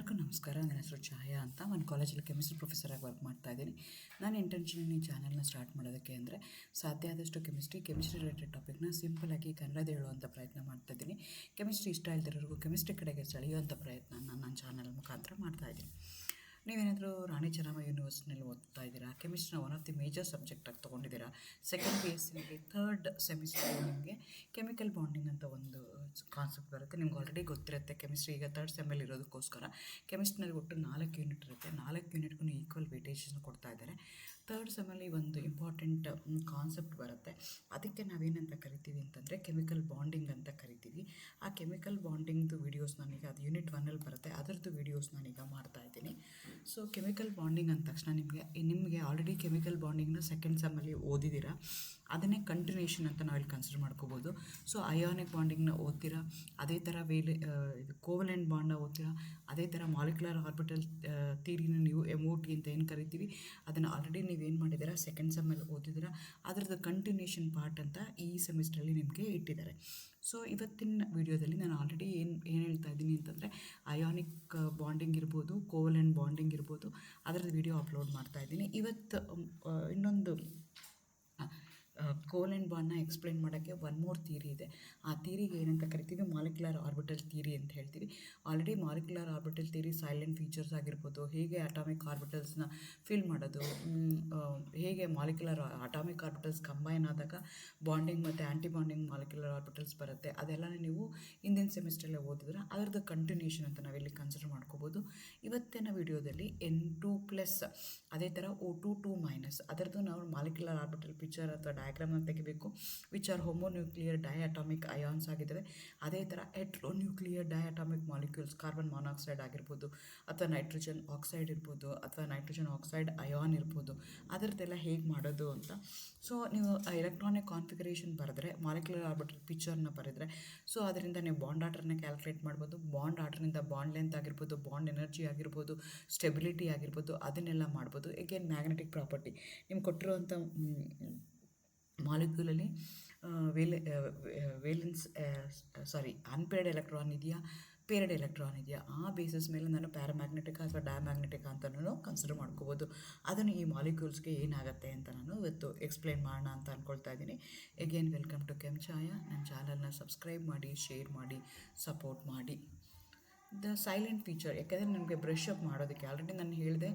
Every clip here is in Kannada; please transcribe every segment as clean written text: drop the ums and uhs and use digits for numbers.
ಎಲ್ಲರಿಗೂ ನಮಸ್ಕಾರ. ನನ್ನ ಹೆಸರು ಛಾಯಾ ಅಂತ. ಒಂದು ಕಾಲೇಜಲ್ಲಿ ಕೆಮಿಸ್ಟ್ರಿ ಪ್ರೊಫೆಸರಾಗಿ ವರ್ಕ್ ಮಾಡ್ತಾ ಇದ್ದೀನಿ. ನಾನು ಇಂಟೆನ್ಷನ್ ಈ ಚಾನಲ್ನ ಸ್ಟಾರ್ಟ್ ಮಾಡೋದಕ್ಕೆ ಅಂದರೆ ಸಾಧ್ಯ ಆದಷ್ಟು ಕೆಮಿಸ್ಟ್ರಿ ರಿಲೇಟೆಡ್ ಟಾಪಿಕ್ನ ಸಿಂಪಲಾಗಿ ಕನ್ನಡದ ಹೇಳುವಂಥ ಪ್ರಯತ್ನ ಮಾಡ್ತಾಯಿದ್ದೀನಿ. ಕೆಮಿಸ್ಟ್ರಿ ಇಷ್ಟ ಇಲ್ದಿರೋರಿಗೂ ಕೆಮಿಸ್ಟ್ರಿ ಕಡೆಗೆ ಸೆಳೆಯುವಂಥ ಪ್ರಯತ್ನ ನನ್ನ ಚಾನಲ್ ಮುಖಾಂತರ ಮಾಡ್ತಾಯಿದ್ದೀನಿ. ನೀವೇನಾದರೂ ರಾಣಿ ಚೆನ್ನಮ್ಮ ಯೂನಿವರ್ಸಿಟಿನಲ್ಲಿ ಓದ್ತಾ ಇದ್ದೀರಾ, ಕೆಮಿಸ್ಟ್ರಿನ ಒನ್ ಆಫ್ ದಿ ಮೇಜರ್ ಸಬ್ಜೆಕ್ಟಾಗಿ ತೊಗೊಂಡಿದ್ದೀರಾ, ಸೆಕೆಂಡ್ PSCನಲ್ಲಿ ಥರ್ಡ್ ಸೆಮಿಸ್ಟರ್ ನಿಮಗೆ ಕೆಮಿಕಲ್ ಬಾಂಡಿಂಗ್ ಅಂತ ಒಂದು ಕಾನ್ಸೆಪ್ಟ್ ಬರುತ್ತೆ. ನಿಮ್ಗೆ ಆಲ್ರೆಡಿ ಗೊತ್ತಿರುತ್ತೆ. ಕೆಮಿಸ್ಟ್ರಿ ಈಗ ಥರ್ಡ್ ಸೆಮ್ಮಲ್ಲಿ ಇರೋದಕ್ಕೋಸ್ಕರ ಕೆಮಿಸ್ಟ್ರಿನಲ್ಲಿ ಒಟ್ಟು 4 ಯೂನಿಟ್ ಇರುತ್ತೆ. 4 ಯೂನಿಟ್ಗೂ ಈಕ್ವಲ್ ವೇಟೇಜನ್ನು ಕೊಡ್ತಾ ಇದ್ದಾರೆ. ಥರ್ಡ್ ಸೆಮ್ಮಲ್ಲಿ ಒಂದು ಇಂಪಾರ್ಟೆಂಟ್ ಕಾನ್ಸೆಪ್ಟ್ ಬರುತ್ತೆ. ಅದಕ್ಕೆ ನಾವೇನಂತ ಕರಿತೀವಿ ಅಂತಂದರೆ ಕೆಮಿಕಲ್ ಬಾಂಡಿಂಗ್ ಅಂತ ಕರಿತೀವಿ. ಆ ಕೆಮಿಕಲ್ ಬಾಂಡಿಂಗ್ದು ವೀಡಿಯೋಸ್ ನಾನೀಗ ಅದು ಯೂನಿಟ್ 1ಅಲ್ಲಿ ಬರುತ್ತೆ, ಅದರದ್ದು ವೀಡಿಯೋಸ್ ನಾನೀಗ ಮಾಡ್ತಾ ಇದ್ದೀನಿ. ಸೊ ಕೆಮಿಕಲ್ ಬಾಂಡಿಂಗ್ ಅಂದ ತಕ್ಷಣ ನಿಮಗೆ ಆಲ್ರೆಡಿ ಕೆಮಿಕಲ್ ಬಾಂಡಿಂಗ್ನ ಸೆಕೆಂಡ್ ಸೆಮ್ಮಲ್ಲಿ ಓದಿದ್ದೀರಾ. ಅದನ್ನೇ ಕಂಟಿನ್ಯೂಷನ್ ಅಂತ ನಾವಿಲ್ಲಿ ಕನ್ಸಿಡರ್ ಮಾಡ್ಕೋಬೋದು. ಸೊ ಅಯಾನಿಕ್ ಬಾಂಡಿಂಗ್ನ ಓದ್ತೀರಾ, ಅದೇ ಥರ ಇದು ಕೋವಲೆಂಟ್ ಬಾಂಡ್ನ ಓದ್ತೀರಾ, ಅದೇ ಥರ ಮಾಲಿಕ್ಯುಲರ್ ಆರ್ಬಿಟಲ್ ಥಿಯರಿನ ನೀವು MOT ಅಂತ ಏನು ಕರಿತೀವಿ ಅದನ್ನು ಆಲ್ರೆಡಿ ನೀವೇನು ಮಾಡಿದ್ದೀರಾ ಸೆಕೆಂಡ್ ಸೆಮ್ಮಲ್ಲಿ ಓದಿದ್ದೀರಾ. ಅದರದ್ದು ಕಂಟಿನ್ಯೂಷನ್ ಪಾರ್ಟ್ ಅಂತ ಈ ಸೆಮಿಸ್ಟ್ರಲ್ಲಿ ನಿಮಗೆ ಇಟ್ಟಿದ್ದಾರೆ. ಸೊ ಇವತ್ತಿನ ವಿಡಿಯೋದಲ್ಲಿ ನಾನು ಆಲ್ರೆಡಿ ಏನು ಹೇಳ್ತಾ ಇದ್ದೀನಿ ಅಂತಂದರೆ ಅಯಾನಿಕ್ ಬಾಂಡಿಂಗ್ ಇರ್ಬೋದು, ಕೋವಲೆಂಟ್ ಬಾಂಡಿಂಗ್ ಇರ್ಬೋದು, ಅದರದ್ದು ವಿಡಿಯೋ ಅಪ್ಲೋಡ್ ಮಾಡ್ತಾ ಇದ್ದೀನಿ. ಇವತ್ತು ಇನ್ನೊಂದು ಕೋವಲೆಂಟ್ ಬಾಂಡ್ನ ಎಕ್ಸ್ಪ್ಲೈನ್ ಮಾಡೋಕ್ಕೆ ಒನ್ ಮೋರ್ ಥಿಯರಿ ಇದೆ. ಆ ಥಿಯರಿಗೆ ಏನಂತ ಕರಿತೀವಿ, ಮಾಲಿಕ್ಯುಲರ್ ಆರ್ಬಿಟಲ್ ಥಿಯರಿ ಅಂತ ಹೇಳ್ತೀವಿ. Already molecular orbital theory silent features ಆಗಿರ್ಬೋದು, ಹೇಗೆ ಅಟಾಮಿಕ್ ಆರ್ಬಿಟಲ್ಸ್ನ ಫಿಲ್ ಮಾಡೋದು, ಹೇಗೆ ಮಾಲಿಕ್ಯುಲರ್ ಅಟಾಮಿಕ್ ಆರ್ಬಿಟಲ್ಸ್ ಕಂಬೈನ್ ಆದಾಗ ಬಾಂಡಿಂಗ್ ಮತ್ತು ಆ್ಯಂಟಿ ಬಾಂಡಿಂಗ್ ಮಾಲಿಕ್ಯುಲರ್ ಆರ್ಬಿಟಲ್ಸ್ ಬರುತ್ತೆ, ಅದೆಲ್ಲ ನೀವು ಹಿಂದಿನ ಸೆಮಿಸ್ಟ್ರಲ್ಲೇ ಓದಿದ್ರೆ ಅದರದ್ದು ಕಂಟಿನ್ಯೂಷನ್ ಅಂತ ನಾವಿಲ್ಲಿ ಕನ್ಸಿಡರ್ ಮಾಡ್ಕೋಬೋದು. ಇವತ್ತಿನ ವಿಡಿಯೋದಲ್ಲಿ N2+, ಅದೇ ಥರ O2 ಅದರದ್ದು ನಾವು ಮಾಲಿಕ್ಯುಲರ್ ಆರ್ಬಿಟಲ್ ಪಿಕ್ಚರ್ ಅಥವಾ ಡಯಾಗ್ರಾಮ್ನ ತೆಗಿಬೇಕು, ವಿಚ್ ಆರ್ ಹೋಮೋನ್ಯೂಕ್ಲಿಯರ್ ಡೈಅಟಾಮಿಕ್ ಅಯಾನ್ಸ್ ಆಗಿದ್ದಾವೆ. ಅದೇ ಥರ ಹೆಟ್ರೋನ್ಯೂಕ್ಲಿಯರ್ ಡೈಅಟಾಮಿಕ್ ಮಾಲಿಕ್ಯೂಲ್ಸ್, ಕಾರ್ಬನ್ ಮಾನಾಕ್ಸೈಡ್ ಆಗಿರ್ಬೋದು, ಅಥವಾ ನೈಟ್ರೋಜನ್ ಆಕ್ಸೈಡ್ ಇರ್ಬೋದು, ಅಥವಾ ನೈಟ್ರೋಜನ್ ಆಕ್ಸೈಡ್ ಅಯಾನ್ ಇರ್ಬೋದು, ಅದರದ್ದೆಲ್ಲ ಹೇಗೆ ಮಾಡೋದು ಅಂತ. ಸೊ ನೀವು ಎಲೆಕ್ಟ್ರಾನಿಕ್ ಕಾನ್ಫಿಗರೇಷನ್ ಬರೆದ್ರೆ, ಮಾಲಿಕ್ಯುಲರ್ ಆರ್ಬಿಟಲ್ ಪಿಕ್ಚರ್ನ ಬರೆದ್ರೆ, ಸೊ ಅದರಿಂದ ನೀವು ಬಾಂಡ್ ಆರ್ಡರ್ನ ಕ್ಯಾಲ್ಕುಲೇಟ್ ಮಾಡ್ಬೋದು. ಬಾಂಡ್ ಆರ್ಡರ್ನಿಂದ ಬಾಂಡ್ ಲೆಂತ್ ಆಗಿರ್ಬೋದು, ಬಾಂಡ್ ಎನರ್ಜಿ ಆಗಿರ್ಬೋದು, ಸ್ಟೆಬಿಲಿಟಿ ಆಗಿರ್ಬೋದು, ಅದನ್ನೆಲ್ಲ ಮಾಡ್ಬೋದು. ಎಗೇನ್ ಮ್ಯಾಗ್ನೆಟಿಕ್ ಪ್ರಾಪರ್ಟಿ ನಿಮ್ಗೆ ಕೊಟ್ಟಿರುವಂಥ ಮಾಲಿಕ್ಯೂಲಲ್ಲಿ ಅನ್ಪೇರ್ಡ್ ಎಲೆಕ್ಟ್ರಾನ್ ಇದೆಯಾ, ಪೇರ್ಡ್ ಎಲೆಕ್ಟ್ರಾನ್ ಇದೆಯಾ, ಆ ಬೇಸಿಸ್ ಮೇಲೆ ನಾನು ಪ್ಯಾರಾಮ್ಯಾಗ್ನೆಟಿಕ್ ಅಥವಾ ಡಯಾಮ್ಯಾಗ್ನೆಟಿಕ್ ಅಂತಲೂ ಕನ್ಸಿಡರ್ ಮಾಡ್ಕೋಬೋದು. ಅದನ್ನು ಈ ಮಾಲಿಕ್ಯೂಲ್ಸ್ಗೆ ಏನಾಗುತ್ತೆ ಅಂತ ನಾನು ಇವತ್ತು ಎಕ್ಸ್ಪ್ಲೈನ್ ಮಾಡೋಣ ಅಂತ ಅಂದ್ಕೊಳ್ತಾ ಇದ್ದೀನಿ. ಎಗೇನ್ ವೆಲ್ಕಮ್ ಟು ಛಾಯಾ. ನನ್ನ ಚಾನಲ್ನ ಸಬ್ಸ್ಕ್ರೈಬ್ ಮಾಡಿ, ಶೇರ್ ಮಾಡಿ, ಸಪೋರ್ಟ್ ಮಾಡಿ. ದ ಸೈಲೆಂಟ್ ಫೀಚರ್, ಯಾಕೆಂದರೆ ನಿಮಗೆ ಬ್ರಷ್ ಅಪ್ ಮಾಡೋದಕ್ಕೆ ಆಲ್ರೆಡಿ ನಾನು ಹೇಳಿದೆ,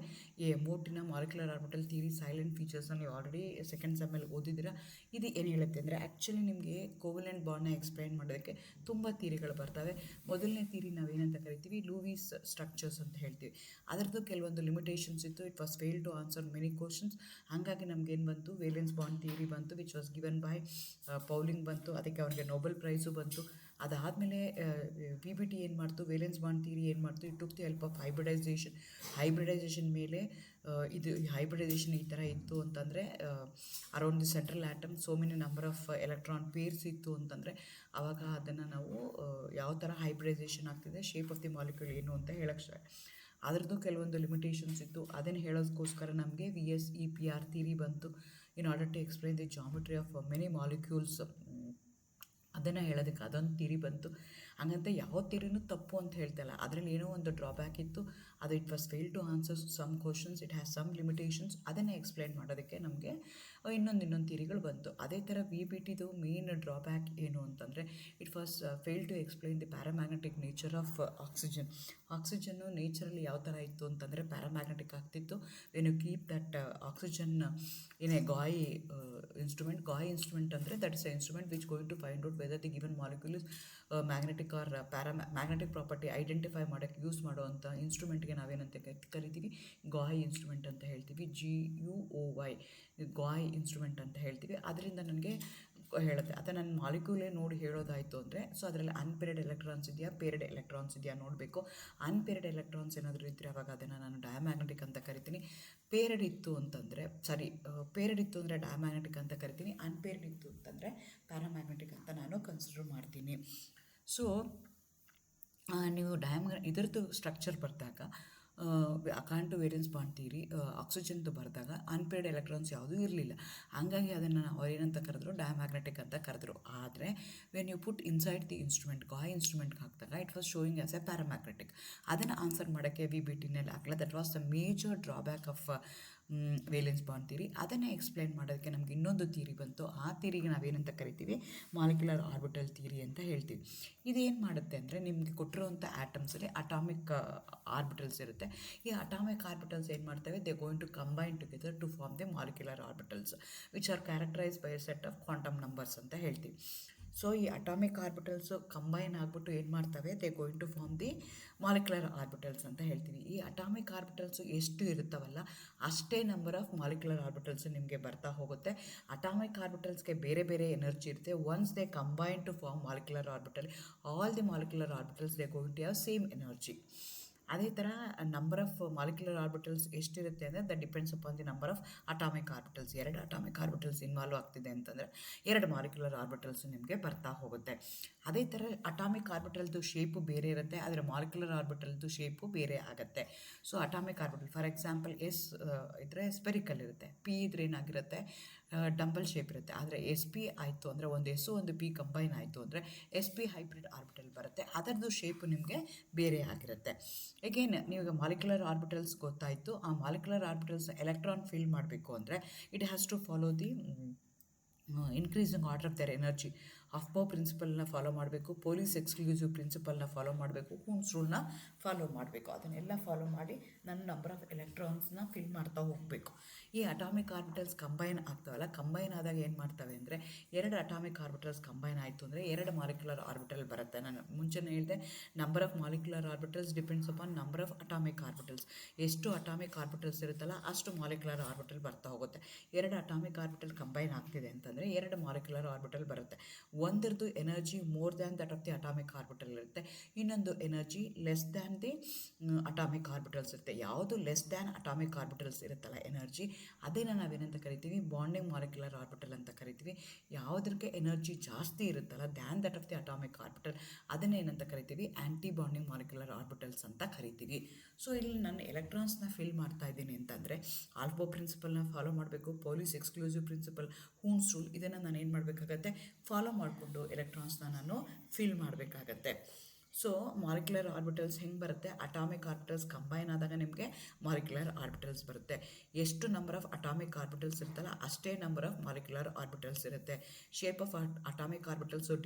MOTನ ಮಾಲಿಕ್ಯುಲರ್ ಆರ್ಬಿಟಲ್ ಥಿಯರಿ ಸೈಲೆಂಟ್ ಫೀಚರ್ಸ್ನ ನೀವು ಆಲ್ರೆಡಿ ಸೆಕೆಂಡ್ ಸೆಮ್ಮಲ್ಲಿ ಓದಿದ್ದೀರಾ. ಇದು ಏನು ಹೇಳುತ್ತೆ ಅಂದರೆ ಆ್ಯಕ್ಚುಲಿ ನಿಮಗೆ ಕೋವಲೆಂಟ್ ಬಾಂಡ್ನ ಎಕ್ಸ್ಪ್ಲೈನ್ ಮಾಡೋದಕ್ಕೆ ತುಂಬ ಥಿಯರಿಗಳು ಬರ್ತವೆ. ಮೊದಲನೇ ಥಿಯರಿ ನಾವೇನಂತ ಕರಿತೀವಿ, ಲೂಯಿಸ್ ಸ್ಟ್ರಕ್ಚರ್ಸ್ ಅಂತ ಹೇಳ್ತೀವಿ. ಅದರದ್ದು ಕೆಲವೊಂದು ಲಿಮಿಟೇಷನ್ಸ್ ಇತ್ತು. It was fail to answer many questions. ಹಾಗಾಗಿ ನಮಗೇನು ಬಂತು, ವೇಲೆನ್ಸ್ ಬಾಂಡ್ ಥಿಯರಿ ಬಂತು, which was given by Pauling ಬಂತು. ಅದಕ್ಕೆ ಅವನಿಗೆ ನೊಬೆಲ್ ಪ್ರೈಸು ಬಂತು. ಅದಾದಮೇಲೆ VBT ಏನು ಮಾಡ್ತು, ವೇಲೆನ್ಸ್ ಬಾಂಡ್ ಥಿಯರಿ ಏನು ಮಾಡ್ತು, it took the help of hybridisation ಮೇಲೆ ಇದು ಹೈಬ್ರಿಡೈಸೇಷನ್ ಈ ಥರ ಇತ್ತು ಅಂತಂದರೆ around the central atom so many number of electron pairs ಇತ್ತು ಅಂತಂದರೆ ಆವಾಗ ಅದನ್ನು ನಾವು ಯಾವ ಥರ ಹೈಬ್ರಿಡೈಸೇಷನ್ ಆಗ್ತಿದೆ, ಶೇಪ್ ಆಫ್ ದಿ ಮಾಲಿಕ್ಯೂಲ್ ಏನು ಅಂತ ಹೇಳಕ್ಕೆ ಅದರದ್ದು ಕೆಲವೊಂದು ಲಿಮಿಟೇಷನ್ಸ್ ಇತ್ತು. ಅದನ್ನು ಹೇಳೋದಕ್ಕೋಸ್ಕರ ನಮಗೆ VSEPR ಥಿಯರಿ ಬಂತು, in order to explain the geometry of many molecules. ಅದನ್ನು ಹೇಳೋದಕ್ಕೆ ಅದೊಂದು ಥಿಯರಿ ಬಂತು. ಹಂಗಂತ ಯಾವ ಥಿಯರಿನೂ ತಪ್ಪು ಅಂತ ಹೇಳ್ತಾಯಿಲ್ಲ, ಅದರಲ್ಲಿ ಏನೋ ಒಂದು ಡ್ರಾಬ್ಯಾಕ್ ಇತ್ತು. ಅದು it was fail to answer some questions, it has some limitations. ಅದನ್ನೇ ಎಕ್ಸ್ಪ್ಲೈನ್ ಮಾಡೋದಕ್ಕೆ ನಮಗೆ ಇನ್ನೊಂದು ಥಿಯರಿಗಳು ಬಂತು. ಅದೇ ಥರ VBTದು ಮೇನ್ ಡ್ರಾಬ್ಯಾಕ್ ಏನು ಅಂತಂದರೆ it was fail to explain the paramagnetic nature of oxygen ನೇಚರಲ್ಲಿ ಯಾವ ಥರ ಇತ್ತು ಅಂತಂದರೆ ಪ್ಯಾರಾಮ್ಯಾಗ್ನೆಟಿಕ್ ಆಗ್ತಿತ್ತು. When you keep that oxygen in a Gouy instrument ಅಂದರೆ that is a instrument which going to find out whether the given molecule is magnetic or magnetic property identify ಮಾಡೋಕ್ಕೆ ಯೂಸ್ ಮಾಡುವಂಥ ಇನ್ಸ್ಟ್ರೂಮೆಂಟ್ಗೆ ನಾವೇನಂತ ಕರಿತೀವಿ, ಗಾಯ್ ಇನ್ಸ್ಟ್ರೂಮೆಂಟ್ ಅಂತ ಹೇಳ್ತೀವಿ. GUOY ಗಾಯ್ ಇನ್ಸ್ಟ್ರೂಮೆಂಟ್ ಅಂತ ಹೇಳ್ತೀವಿ. ಅದರಿಂದ ನನಗೆ ಹೇಳುತ್ತೆ. ಅಥವಾ ನನ್ನ ಮಾಲಿಕ್ಯೂಲೇ ನೋಡಿ ಹೇಳೋದಾಯಿತು ಅಂದರೆ, ಸೊ ಅದರಲ್ಲಿ ಅನ್ಪೇರ್ಡ್ ಎಲೆಕ್ಟ್ರಾನ್ಸ್ ಇದೆಯಾ, ಪೇರ್ಡ್ ಎಲೆಕ್ಟ್ರಾನ್ಸ್ ಇದೆಯಾ ನೋಡಬೇಕು. ಅನ್ಪೇರ್ಡ್ ಎಲೆಕ್ಟ್ರಾನ್ಸ್ ಏನಾದರೂ ಇದ್ದರೆ ಅವಾಗ ಅದನ್ನು ನಾನು ಡಯಾಮ್ಯಾಗ್ನೆಟಿಕ್ ಅಂತ ಕರಿತೀನಿ. ಪೇರ್ಡ್ ಇತ್ತು ಅಂದರೆ ಡಯಾಮ್ಯಾಗ್ನೆಟಿಕ್ ಅಂತ ಕರಿತೀನಿ. ಅನ್ಪೇರ್ಡ್ ಇತ್ತು ಅಂತಂದರೆ ಪ್ಯಾರಾಮ್ಯಾಗ್ನೆಟಿಕ್ ಅಂತ ನಾನು ಕನ್ಸಿಡರ್ ಮಾಡ್ತೀನಿ. ಸೊ ನೀವು ಇದರದ್ದು ಸ್ಟ್ರಕ್ಚರ್ ಬರ್ತಾಗ ಅಕಾಂಟು ವೇರಿಯನ್ಸ್ ಬಾಂಡ್ ಥಿಯರಿ ಆಕ್ಸಿಜನ್ದು ಬರೆದಾಗ ಅನ್ಪೇರ್ಡ್ ಎಲೆಕ್ಟ್ರಾನ್ಸ್ ಯಾವುದೂ ಇರಲಿಲ್ಲ. ಹಂಗಾಗಿ ಅದನ್ನು ಅವ್ರು ಏನಂತ ಕರೆದ್ರು, ಡಯಾಮ್ಯಾಗ್ನೆಟಿಕ್ ಅಂತ ಕರೆದ್ರು. ಆದರೆ when you put inside the instrument, ಆ ಇನ್ಸ್ಟ್ರೂಮೆಂಟ್ಗೆ ಹಾಕಿದಾಗ it was showing as a paramagnetic. ಅದನ್ನು ಆನ್ಸರ್ ಮಾಡೋಕ್ಕೆ VBTನಲ್ಲಿ ಹಾಕಲ್ಲ. That was the major drawback of valence bond theory. ಅದನ್ನೇ ಎಕ್ಸ್ಪ್ಲೈನ್ ಮಾಡೋದಕ್ಕೆ ನಮ್ಗೆ ಇನ್ನೊಂದು ಥಿಯರಿ ಬಂತು. ಆ ಥಿಯರಿಗೆ ನಾವೇನಂತ ಕರಿತೀವಿ, ಮಾಲಿಕ್ಯುಲರ್ ಆರ್ಬಿಟಲ್ ಥಿಯರಿ ಅಂತ ಹೇಳ್ತೀವಿ. ಇದೇನು ಮಾಡುತ್ತೆ ಅಂದರೆ, ನಿಮಗೆ ಕೊಟ್ಟಿರುವಂಥ ಆಟಮ್ಸಲ್ಲಿ ಅಟಾಮಿಕ್ ಆರ್ಬಿಟಲ್ಸ್ ಇರುತ್ತೆ. ಈ ಅಟಾಮಿಕ್ ಆರ್ಬಿಟಲ್ಸ್ ಏನು ಮಾಡ್ತವೆ, they going to combine together to form the molecular orbitals which are characterise by a set of quantum numbers ಅಂತ ಹೇಳ್ತೀವಿ. ಸೊ ಈ ಅಟಾಮಿಕ್ ಆರ್ಬಿಟಲ್ಸು ಕಂಬೈನ್ ಆಗಿಬಿಟ್ಟು ಏನು ಮಾಡ್ತವೆ, they going to form the molecular orbitals ಅಂತ ಹೇಳ್ತೀವಿ. ಈ ಅಟಾಮಿಕ್ ಆರ್ಬಿಟಲ್ಸು ಎಷ್ಟು ಇರುತ್ತವಲ್ಲ ಅಷ್ಟೇ ನಂಬರ್ ಆಫ್ ಮಾಲಿಕ್ಯುಲರ್ ಆರ್ಬಿಟಲ್ಸ್ ನಿಮಗೆ ಬರ್ತಾ ಹೋಗುತ್ತೆ. ಅಟಾಮಿಕ್ ಆರ್ಬಿಟಲ್ಸ್ಗೆ ಬೇರೆ ಬೇರೆ ಎನರ್ಜಿ ಇರುತ್ತೆ. Once they combine to form molecular orbital, all the molecular orbitals they going to have same energy. ಅದೇ ಥರ ನಂಬರ್ ಆಫ್ ಮಾಲಿಕ್ಯುಲರ್ ಆರ್ಬಿಟಲ್ಸ್ ಎಷ್ಟಿರುತ್ತೆ ಅಂದರೆ that depends upon the number of atomic orbitals. 2 atomic orbitals involve ಆಗ್ತಿದೆ ಅಂತಂದರೆ 2 ಮಾಲಿಕ್ಯುಲರ್ ಆರ್ಬಿಟಲ್ಸ್ ನಿಮಗೆ ಬರ್ತಾ ಹೋಗುತ್ತೆ. ಅದೇ ಥರ ಅಟಾಮಿಕ್ ಆರ್ಬಿಟಲ್ದು ಶೇಪು ಬೇರೆ ಇರುತ್ತೆ, ಆದರೆ ಮಾಲಿಕ್ಯುಲರ್ ಆರ್ಬಿಟಲ್ದು ಶೇಪು ಬೇರೆ ಆಗುತ್ತೆ. So atomic orbital for example ಇದ್ದರೆ ಸ್ಪೆರಿಕಲ್ ಇರುತ್ತೆ, P ಇದ್ರೆ ಏನಾಗಿರುತ್ತೆ, ಡಂಬಲ್ ಶೇಪ್ ಇರುತ್ತೆ. ಆದರೆ SP ಆಯಿತು ಅಂದರೆ ಒಂದು S ಒಂದು P ಕಂಬೈನ್ ಆಯಿತು ಅಂದರೆ SP ಹೈಬ್ರಿಡ್ ಆರ್ಬಿಟಲ್ ಬರುತ್ತೆ. ಅದರದ್ದು ಶೇಪು ನಿಮಗೆ ಬೇರೆ ಆಗಿರುತ್ತೆ. ಎಗೇನ್ ನೀವು ಮಾಲಿಕ್ಯುಲರ್ ಆರ್ಬಿಟಲ್ಸ್ ಗೊತ್ತಾಯಿತು. ಆ ಮಾಲಿಕ್ಯುಲರ್ ಆರ್ಬಿಟಲ್ಸ್ ಎಲೆಕ್ಟ್ರಾನ್ ಫಿಲ್ ಮಾಡಬೇಕು ಅಂದರೆ it has to follow the increasing order of their energy. Aufbau ಪ್ರಿನ್ಸಿಪಲ್ನ ಫಾಲೋ ಮಾಡಬೇಕು, ಪೊಲೀಸ್ ಎಕ್ಸ್ಕ್ಲೂಸಿವ್ ಪ್ರಿನ್ಸಿಪಲ್ನ ಫಾಲೋ ಮಾಡಬೇಕು, ಕೂನ್ಸ್ ರೂಲ್ನ ಫಾಲೋ ಮಾಡಬೇಕು. ಅದನ್ನೆಲ್ಲ ಫಾಲೋ ಮಾಡಿ ನನ್ನ ನಂಬರ್ ಆಫ್ ಎಲೆಕ್ಟ್ರಾನ್ಸ್ನ ಫಿಲ್ ಮಾಡ್ತಾ ಹೋಗಬೇಕು. ಈ ಅಟಾಮಿಕ್ ಆರ್ಬಿಟಲ್ಸ್ ಕಂಬೈನ್ ಆಗ್ತಾವಲ್ಲ, ಕಂಬೈನ್ ಆದಾಗ ಏನು ಮಾಡ್ತವೆ ಅಂದರೆ 2 ಅಟಾಮಿಕ್ ಆರ್ಬಿಟಲ್ಸ್ ಕಂಬೈನ್ ಆಯಿತು ಅಂದರೆ 2 ಮಾಲಿಕ್ಯುಲರ್ ಆರ್ಬಿಟಲ್ ಬರುತ್ತೆ. ನಾನು ಮುಂಚೆನೇ ಹೇಳಿದೆ, number of molecular orbitals depends upon number of atomic orbitals. ಎಷ್ಟು ಅಟಾಮಿಕ್ ಆರ್ಬಿಟಲ್ಸ್ ಇರುತ್ತಲ್ಲ ಅಷ್ಟು ಮಾಲಿಕ್ಯುಲರ್ ಆರ್ಬಿಟಲ್ ಬರ್ತಾ ಹೋಗುತ್ತೆ. 2 ಅಟಾಮಿಕ್ ಆರ್ಬಿಟಲ್ ಕಂಬೈನ್ ಆಗ್ತಿದೆ ಅಂತಂದರೆ 2 ಮಾಲಿಕ್ಯುಲರ್ ಆರ್ಬಿಟಲ್ ಬರುತ್ತೆ. ಒಂದರದ್ದು energy more than that of the atomic orbital ಇರುತ್ತೆ, ಇನ್ನೊಂದು energy less than the atomic orbitals ಇರುತ್ತೆ. ಯಾವುದು ಲೆಸ್ ದ್ಯಾನ್ ಅಟಾಮಿಕ್ ಆರ್ಬಿಟಲ್ಸ್ ಇರುತ್ತಲ್ಲ ಎನರ್ಜಿ, ಅದನ್ನು ನಾವೇನಂತ ಕರಿತೀವಿ, ಬಾಂಡಿಂಗ್ ಮಾಲಿಕ್ಯುಲರ್ ಆರ್ಬಿಟಲ್ ಅಂತ ಕರಿತೀವಿ. ಯಾವುದಕ್ಕೆ ಎನರ್ಜಿ ಜಾಸ್ತಿ ಇರುತ್ತಲ್ಲ than that of the atomic orbital, ಅದನ್ನೇ ಏನಂತ ಕರಿತೀವಿ, ಆ್ಯಂಟಿ ಬಾಂಡಿಂಗ್ ಮಾಲಿಕ್ಯುಲರ್ ಆರ್ಬಿಟಲ್ಸ್ ಅಂತ ಕರಿತೀವಿ. ಸೊ ಇಲ್ಲಿ ನಾನು ಎಲೆಕ್ಟ್ರಾನ್ಸ್ನ ಫಿಲ್ ಮಾಡ್ತಾ ಇದ್ದೀನಿ ಅಂತಂದರೆ ಆಲ್ಫೋ ಪ್ರಿನ್ಸಿಪಲ್ನ ಫಾಲೋ ಮಾಡಬೇಕು, Pauli's exclusive principal, Hund's rule, ಇದನ್ನು ನಾನು ಏನು ಮಾಡಬೇಕಾಗತ್ತೆ, ಫಾಲೋ ಮಾಡಿಕೊಂಡು ಎಲೆಕ್ಟ್ರಾನ್ಸ್ನ ನಾನು ಫಿಲ್ ಮಾಡಬೇಕಾಗತ್ತೆ. ಸೊ ಮಾಲಿಕ್ಯುಲರ್ ಆರ್ಬಿಟಲ್ಸ್ ಹೆಂಗೆ ಬರುತ್ತೆ, ಅಟಾಮಿಕ್ ಆರ್ಬಿಟಲ್ಸ್ ಕಂಬೈನ್ ಆದಾಗ ನಿಮಗೆ ಮಾಲಿಕ್ಯುಲರ್ ಆರ್ಬಿಟಲ್ಸ್ ಬರುತ್ತೆ. ಎಷ್ಟು ನಂಬರ್ ಆಫ್ ಅಟಾಮಿಕ್ ಆರ್ಬಿಟಲ್ಸ್ ಇರುತ್ತಲ್ಲ ಅಷ್ಟೇ ನಂಬರ್ ಆಫ್ ಮಾಲಿಕ್ಯುಲರ್ ಆರ್ಬಿಟಲ್ಸ್ ಇರುತ್ತೆ. Shape of atomic orbitals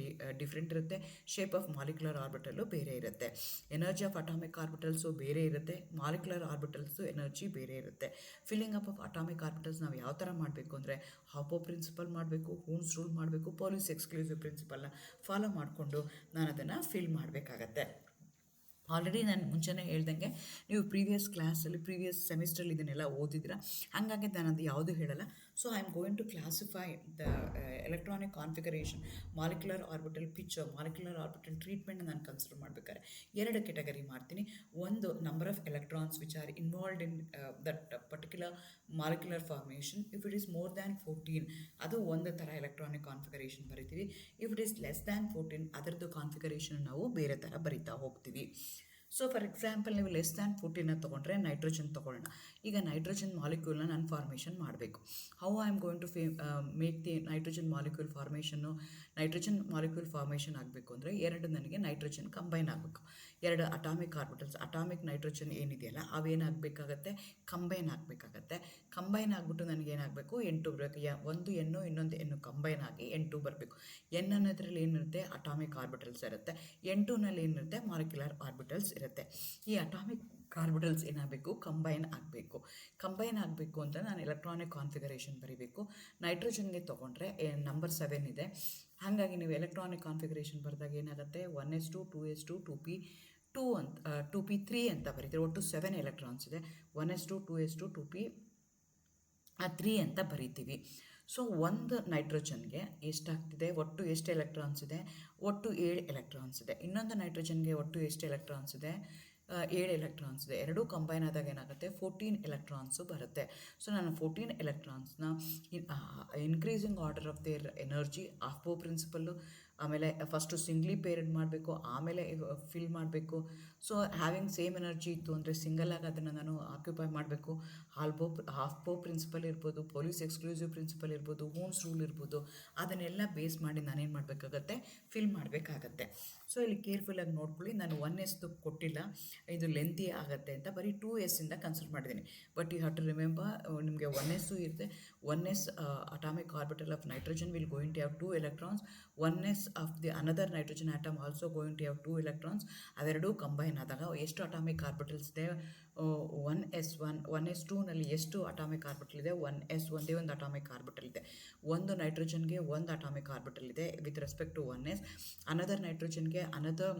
different ಇರುತ್ತೆ, ಶೇಪ್ ಆಫ್ ಮಾಲಿಕ್ಯುಲರ್ ಆರ್ಬಿಟಲ್ಲು ಬೇರೆ ಇರುತ್ತೆ. ಎನರ್ಜಿ ಆಫ್ ಅಟಾಮಿಕ್ ಆರ್ಬಿಟಲ್ಸು ಬೇರೆ ಇರುತ್ತೆ, ಮಾಲಿಕ್ಯುಲರ್ ಆರ್ಬಿಟಲ್ಸು ಎನರ್ಜಿ ಬೇರೆ ಇರುತ್ತೆ. Filling up of atomic orbitals ನಾವು ಯಾವ ಥರ ಮಾಡಬೇಕು ಅಂದರೆ ಹಾಪೋ ಪ್ರಿನ್ಸಿಪಲ್ ಮಾಡಬೇಕು, ಹೂನ್ಸ್ ರೂಲ್ ಮಾಡಬೇಕು, ಪೊಲೀಸ್ ಎಕ್ಸ್ಕ್ಲೂಸಿವ್ ಪ್ರಿನ್ಸಿಪಲ್ನ ಫಾಲೋ ಮಾಡಿಕೊಂಡು ನಾನು ಅದನ್ನು ಫಿಲ್ ಮಾಡಬೇಕಾಗತ್ತೆ. ಆಲ್ರೆಡಿ ನಾನು ಮುಂಚೆನೇ ಹೇಳ್ದಂಗೆ ನೀವು ಪ್ರೀವಿಯಸ್ ಕ್ಲಾಸಲ್ಲಿ ಪ್ರೀವಿಯಸ್ ಸೆಮಿಸ್ಟ್ರಲ್ಲಿ ಇದನ್ನೆಲ್ಲ ಓದಿದ್ದೀರ, ಹಾಗಾಗಿ ನಾನು ಅದು ಯಾವುದೂ ಹೇಳಲ್ಲ. So I am going to classify the electronic configuration, molecular orbital picture, molecular orbital treatment ನಾನು ಕನ್ಸಿಡರ್ ಮಾಡಬೇಕಾದ್ರೆ 2 ಕೆಟಗರಿ ಮಾಡ್ತೀನಿ. ಒಂದು, number of electrons which are involved in that particular molecular formation. If it is more than 14 ಅದು ಒಂದು ಥರ ಎಲೆಕ್ಟ್ರಾನಿಕ್ ಕಾನ್ಫಿಗರೇಷನ್ ಬರಿತೀವಿ. If it is less than 14 ಅದರದ್ದು ಕಾನ್ಫಿಗರೇಷನ್ ನಾವು ಬೇರೆ ಥರ ಬರಿತಾ ಹೋಗ್ತೀವಿ. ಸೊ ಫಾರ್ ಎಕ್ಸಾಂಪಲ್ ನೀವು ಲೆಸ್ ದ್ಯಾನ್ 14 ತೊಗೊಂಡ್ರೆ ನೈಟ್ರೋಜನ್ ತೊಗೊಳ್ಳೋಣ. ಈಗ ನೈಟ್ರೋಜನ್ ಮಾಲಿಕ್ಯೂಲ್ನ ನಾನು ಫಾರ್ಮೇಷನ್ ಮಾಡಬೇಕು. How I am going to make the nitrogen molecule ಫಾರ್ಮೇಷನ್ನು, ನೈಟ್ರೋಜನ್ ಮಾಲಿಕ್ಯೂಲ್ ಫಾರ್ಮೇಷನ್ ಆಗಬೇಕು ಅಂದರೆ 2 ನನಗೆ ನೈಟ್ರೋಜನ್ ಕಂಬೈನ್ ಆಗಬೇಕು. 2 ಅಟಾಮಿಕ್ ಆರ್ಬಿಟಲ್ಸ್, ಅಟಾಮಿಕ್ ನೈಟ್ರೋಜನ್ ಏನಿದೆಯಲ್ಲ ಅವೇನಾಗಬೇಕಾಗತ್ತೆ, ಕಂಬೈನ್ ಆಗಬೇಕಾಗತ್ತೆ. ಕಂಬೈನ್ ಆಗಿಬಿಟ್ಟು ನನಗೇನಾಗಬೇಕು, 8 ಬರಬೇಕು. ಒಂದು ಎನ್ನು ಇನ್ನೊಂದು ಎನ್ನು ಕಂಬೈನ್ ಆಗಿ 8 ಬರಬೇಕು. ಎನ್ ಅನ್ನೋದ್ರಲ್ಲಿ ಏನಿರುತ್ತೆ, ಅಟಾಮಿಕ್ ಆರ್ಬಿಟಲ್ಸ್ ಇರುತ್ತೆ. 8ನಲ್ಲಿ ಏನಿರುತ್ತೆ, ಮಾಲಿಕ್ಯುಲರ್ ಆರ್ಬಿಟಲ್ಸ್ ಇರುತ್ತೆ. ಈ ಅಟಾಮಿಕ್ ಆರ್ಬಿಟಲ್ಸ್ ಏನಾಗಬೇಕು, ಕಂಬೈನ್ ಆಗಬೇಕು. ಕಂಬೈನ್ ಆಗಬೇಕು ಅಂತ ನಾನು ಎಲೆಕ್ಟ್ರಾನಿಕ್ ಕಾನ್ಫಿಗರೇಷನ್ ಬರೀಬೇಕು. ನೈಟ್ರೋಜನ್ಗೆ ತೊಗೊಂಡ್ರೆ ನಂಬರ್ 7 ಇದೆ, ಹಾಗಾಗಿ ನೀವು ಎಲೆಕ್ಟ್ರಾನಿಕ್ ಕಾನ್ಫಿಗರೇಷನ್ ಬರೆದಾಗ ಏನಾಗುತ್ತೆ, 1s2 2s2 2p2 ಅಂತ 2p3 ಅಂತ ಬರೀತೀವಿ. ಒಟ್ಟು 7 ಎಲೆಕ್ಟ್ರಾನ್ಸ್ ಇದೆ. 1s2 2s2 2p3 ಅಂತ ಬರೀತೀವಿ. ಸೊ ಒಂದು ನೈಟ್ರೋಜನ್ಗೆ ಎಷ್ಟಾಗ್ತಿದೆ, ಒಟ್ಟು ಎಷ್ಟು ಎಲೆಕ್ಟ್ರಾನ್ಸ್ ಇದೆ, ಒಟ್ಟು 7 ಎಲೆಕ್ಟ್ರಾನ್ಸ್ ಇದೆ. ಇನ್ನೊಂದು ನೈಟ್ರೋಜನ್ಗೆ ಒಟ್ಟು ಎಷ್ಟು ಎಲೆಕ್ಟ್ರಾನ್ಸ್ ಇದೆ, 7 ಎಲೆಕ್ಟ್ರಾನ್ಸ್ ಇದೆ. ಎರಡೂ ಕಂಬೈನ್ ಆದಾಗ ಏನಾಗುತ್ತೆ, 14 ಎಲೆಕ್ಟ್ರಾನ್ಸು ಬರುತ್ತೆ. ಸೊ ನಾನು 14 ಎಲೆಕ್ಟ್ರಾನ್ಸ್ನ increasing order of their energy, Aufbau principle, ಆಮೇಲೆ ಫಸ್ಟು ಸಿಂಗ್ಲಿ ಪೇರ್ಡ್ ಮಾಡಬೇಕು, ಆಮೇಲೆ ಫಿಲ್ ಮಾಡಬೇಕು. ಸೊ ಹ್ಯಾವಿಂಗ್ ಸೇಮ್ ಎನರ್ಜಿ ಇತ್ತು ಅಂದರೆ ಸಿಂಗಲಾಗಿ ಅದನ್ನು ನಾನು ಆಕ್ಯುಪೈ ಮಾಡಬೇಕು. ಹಾಫ್ ಪೋ ಪ್ರಿನ್ಸಿಪಲ್ ಇರ್ಬೋದು, ಪೊಲೀಸ್ ಎಕ್ಸ್ಕ್ಲೂಸಿವ್ ಪ್ರಿನ್ಸಿಪಲ್ ಇರ್ಬೋದು, ಹೋಮ್ಸ್ ರೂಲ್ ಇರ್ಬೋದು, ಅದನ್ನೆಲ್ಲ ಬೇಸ್ ಮಾಡಿ ನಾನೇನು ಮಾಡಬೇಕಾಗತ್ತೆ, ಫಿಲ್ ಮಾಡಬೇಕಾಗತ್ತೆ. ಸೊ ಇಲ್ಲಿ ಕೇರ್ಫುಲ್ಲಾಗಿ ನೋಡ್ಕೊಳ್ಳಿ, ನಾನು 1s ಕೊಟ್ಟಿಲ್ಲ, ಇದು ಲೆಂತಿ ಆಗುತ್ತೆ ಅಂತ ಬರೀ 2s ಇಂದ ಕನ್ಸಿಡರ್ ಮಾಡಿದ್ದೀನಿ. But you have to remember, ನಿಮಗೆ 1s ಇರುತ್ತೆ. 1s atomic orbital of nitrogen will going to have 2 electrons. 1s of the another nitrogen atom also going to have 2 electrons. ಅವೆರಡೂ ಕಂಬೈನ್ ಆದಾಗ ಎಷ್ಟು ಅಟಾಮಿಕ್ ಆರ್ಬಿಟಲ್ಸ್ ಇದೆ? 1s1 1s2ನಲ್ಲಿ ಎಷ್ಟು ಅಟಾಮಿಕ್ ಆರ್ಬಿಟಲ್ ಇದೆ? 1s ಒಂದೇ ಒಂದು ಅಟಾಮಿಕ್ ಆರ್ಬಿಟಲ್ ಇದೆ. ಒಂದು ನೈಟ್ರೋಜನ್ಗೆ ಒಂದು ಅಟಾಮಿಕ್ ಆರ್ಬಿಟಲ್ ಇದೆ with respect to 1s. Another ನೈಟ್ರೋಜನ್ಗೆ ಅನದರ್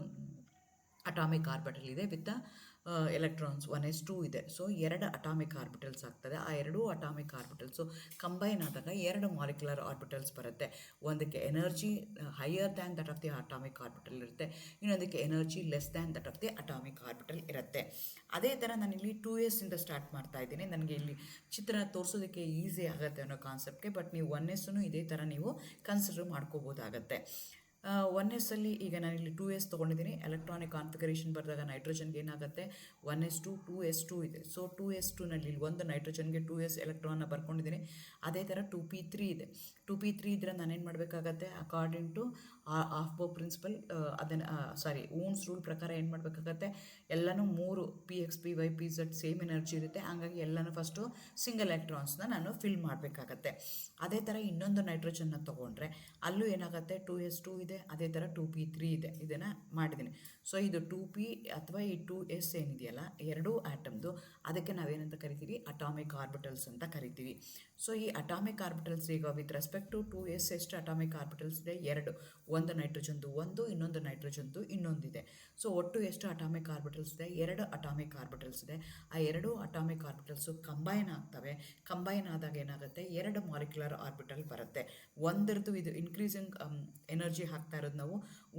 ಅಟಾಮಿಕ್ ಆರ್ಬಿಟಲ್ ಇದೆ ವಿತ್ ಎಲೆಕ್ಟ್ರಾನ್ಸ್ 1s2 ಇದೆ. ಸೊ 2 ಅಟಾಮಿಕ್ ಆರ್ಬಿಟಲ್ಸ್ ಆಗ್ತದೆ. ಆ ಎರಡೂ ಅಟಾಮಿಕ್ ಆರ್ಬಿಟಲ್ಸು ಕಂಬೈನ್ ಆದಾಗ 2 ಮಾಲಿಕ್ಯುಲರ್ ಆರ್ಬಿಟಲ್ಸ್ ಬರುತ್ತೆ. ಒಂದಕ್ಕೆ energy higher than that of the atomic orbital ಇರುತ್ತೆ, ಇನ್ನೊಂದಕ್ಕೆ energy less than that of the atomic orbital ಇರುತ್ತೆ. ಅದೇ ಥರ ನಾನಿಲ್ಲಿ 2s ಇಂದ ಸ್ಟಾರ್ಟ್ ಮಾಡ್ತಾ ಇದ್ದೀನಿ. ನನಗೆ ಇಲ್ಲಿ ಚಿತ್ರ ತೋರಿಸೋದಕ್ಕೆ ಈಸಿ ಆಗುತ್ತೆ ಅನ್ನೋ ಕಾನ್ಸೆಪ್ಟ್ಗೆ. ಬಟ್ ನೀವು 1sನು ಇದೇ ಥರ ನೀವು ಕನ್ಸಿಡರ್ ಮಾಡ್ಕೋಬೋದಾಗತ್ತೆ. 1s ಅಲ್ಲಿ ಈಗ ನಾನಿಲ್ಲಿ 2s ತೊಗೊಂಡಿದ್ದೀನಿ. ಎಲೆಕ್ಟ್ರಾನಿಕ್ ಕಾನ್ಫಿಗರೇಷನ್ ಬರೆದಾಗ ನೈಟ್ರೋಜನ್ಗೆ ಏನಾಗುತ್ತೆ? 1s2 2s2 ಇದೆ. ಸೊ 2s2ನಲ್ಲಿ ಒಂದು ನೈಟ್ರೋಜನ್ಗೆ 2s ಎಲೆಕ್ಟ್ರಾನ್ನ ಬರ್ಕೊಂಡಿದ್ದೀನಿ. ಅದೇ ಥರ 2p3 ಇದೆ. 2p3 ಇದ್ದರೆ ನಾನೇನು ಮಾಡಬೇಕಾಗತ್ತೆ? ಅಕಾರ್ಡಿಂಗ್ ಟು ಹಾಫ್ ಬೋ ಪ್ರಿನ್ಸಿಪಲ್, ಓಮ್ಸ್ ರೂಲ್ ಪ್ರಕಾರ ಏನು ಮಾಡಬೇಕಾಗತ್ತೆ? ಎಲ್ಲನೂ 3 px py pz same energy ಇರುತ್ತೆ. ಹಾಗಾಗಿ ಎಲ್ಲನೂ ಫಸ್ಟು ಸಿಂಗಲ್ ಎಲೆಕ್ಟ್ರಾನ್ಸ್ನ ನಾನು ಫಿಲ್ ಮಾಡಬೇಕಾಗತ್ತೆ. ಅದೇ ಥರ ಇನ್ನೊಂದು ನೈಟ್ರೋಜನ್ನ ತೊಗೊಂಡ್ರೆ ಅಲ್ಲೂ ಏನಾಗುತ್ತೆ? 2s2 ಇದೆ, ಅದೇ ಥರ 2p3 ಇದೆ. ಇದನ್ನು ಮಾಡಿದ್ದೀನಿ. ಸೊ ಇದು 2p ಅಥವಾ ಈ 2s ಏನಿದೆಯಲ್ಲ, ಎರಡೂ ಆಟಮ್ದು, ಅದಕ್ಕೆ ನಾವೇನಂತ ಕರಿತೀವಿ? ಅಟಾಮಿಕ್ ಆರ್ಬಿಟಲ್ಸ್ ಅಂತ ಕರಿತೀವಿ. ಸೊ ಈ ಅಟಾಮಿಕ್ ಆರ್ಬಿಟಲ್ಸ್ ಈಗ ವಿತ್ ರೆಸ್ಪೆಕ್ಟ್ ಟು 2s ಎಷ್ಟು ಅಟಾಮಿಕ್ ಆರ್ಬಿಟಲ್ಸ್ ಇದೆ? 2. ಒಂದು ನೈಟ್ರೋಜನ್ದು ಒಂದು, ಇನ್ನೊಂದು ನೈಟ್ರೋಜನ್ದು ಇನ್ನೊಂದಿದೆ. ಸೊ ಒಟ್ಟು ಎಷ್ಟು ಅಟಾಮಿಕ್ ಆರ್ಬಿಟಲ್ಸ್ ಇದೆ? 2 ಅಟಾಮಿಕ್ ಆರ್ಬಿಟಲ್ಸ್ ಇದೆ. ಆ 2 ಅಟಾಮಿಕ್ ಆರ್ಬಿಟಲ್ಸು ಕಂಬೈನ್ ಆಗ್ತವೆ. ಕಂಬೈನ್ ಆದಾಗ ಏನಾಗುತ್ತೆ? 2 ಮಾಲಿಕ್ಯುಲರ್ ಆರ್ಬಿಟಲ್ ಬರುತ್ತೆ. ಒಂದರದ್ದು ಇದು ಇನ್ಕ್ರೀಸಿಂಗ್ ಎನರ್ಜಿ ಹಾಕ್ತಾ ಇರೋದು ನಾವು.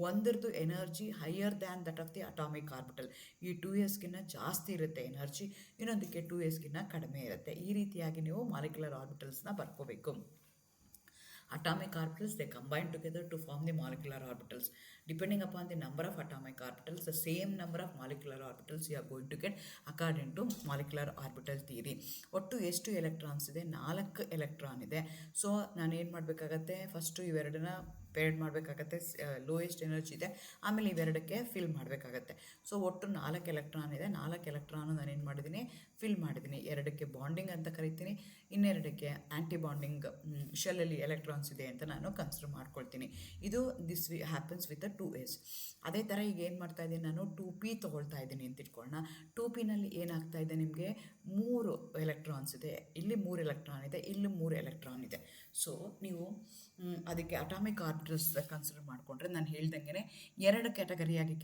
ಒಂದರದ್ದು energy higher than that of the atomic orbital. ಈ 2sಗಿನ್ನ ಜಾಸ್ತಿ ಇರುತ್ತೆ ಎನರ್ಜಿ, ಇನ್ನೊಂದಕ್ಕೆ 2sಗಿನ್ನ ಕಡಿಮೆ ಇರುತ್ತೆ. ಈ ರೀತಿಯಾಗಿ ನೀವು molecular ಆರ್ಬಿಟಲ್ಸ್ನ ಬರ್ಕೋಬೇಕು. Atomic orbitals, they combine together to form the molecular orbitals. Depending upon the number of atomic orbitals, the same number of molecular orbitals you are going to get according to molecular orbital theory. ಒಟ್ಟು ಎಷ್ಟು ಎಲೆಕ್ಟ್ರಾನ್ಸ್ ಇದೆ? 4 ಎಲೆಕ್ಟ್ರಾನ್ ಇದೆ. ಸೊ ನಾನು ಏನು ಮಾಡಬೇಕಾಗತ್ತೆ? ಫಸ್ಟು ಇವೆರಡನ್ನ ಪೇರ್ಡ್ ಮಾಡಬೇಕಾಗತ್ತೆ. ಲೋಯೆಸ್ಟ್ ಎನರ್ಜಿ ಇದೆ, ಆಮೇಲೆ ಇವೆರಡಕ್ಕೆ ಫಿಲ್ ಮಾಡಬೇಕಾಗತ್ತೆ. ಸೊ ಒಟ್ಟು 4 ಎಲೆಕ್ಟ್ರಾನ್ ಇದೆ. 4 ಎಲೆಕ್ಟ್ರಾನು ನಾನೇನು ಮಾಡಿದ್ದೀನಿ? ಫಿಲ್ ಮಾಡಿದ್ದೀನಿ. 2ಕ್ಕೆ ಬಾಂಡಿಂಗ್ ಅಂತ ಕರಿತೀನಿ, ಇನ್ನೆರಡಕ್ಕೆ ಆ್ಯಂಟಿ ಬಾಂಡಿಂಗ್ ಶೆಲ್ಲಲ್ಲಿ ಎಲೆಕ್ಟ್ರಾನ್ಸ್ ಇದೆ ಅಂತ ನಾನು ಕನ್ಸಿಡರ್ ಮಾಡ್ಕೊಳ್ತೀನಿ. ಇದು this happens with the 2s. ಅದೇ ಥರ ಈಗ ಏನು ಮಾಡ್ತಾ ಇದ್ದೀನಿ? ನಾನು 2p ತೊಗೊಳ್ತಾ ಇದ್ದೀನಿ ಅಂತ ಇಟ್ಕೊಳ್ಳೋಣ. 2pನಲ್ಲಿ ಏನಾಗ್ತಾ ಇದೆ? ನಿಮಗೆ 3 ಎಲೆಕ್ಟ್ರಾನ್ಸ್ ಇದೆ. ಇಲ್ಲಿ 3 ಎಲೆಕ್ಟ್ರಾನ್ ಇದೆ, ಇಲ್ಲಿ 3 ಎಲೆಕ್ಟ್ರಾನ್ ಇದೆ. ಸೊ ನೀವು ಅದಕ್ಕೆ ಅಟಾಮಿಕ್ ಆರ್ಬಿಟಲ್ಸ್ ಕನ್ಸಿಡರ್ ಮಾಡಿಕೊಂಡ್ರೆ ನಾನು ಹೇಳ್ದಂಗೆ 2 ಕ್ಯಾಟಗರಿಯಾಗಿ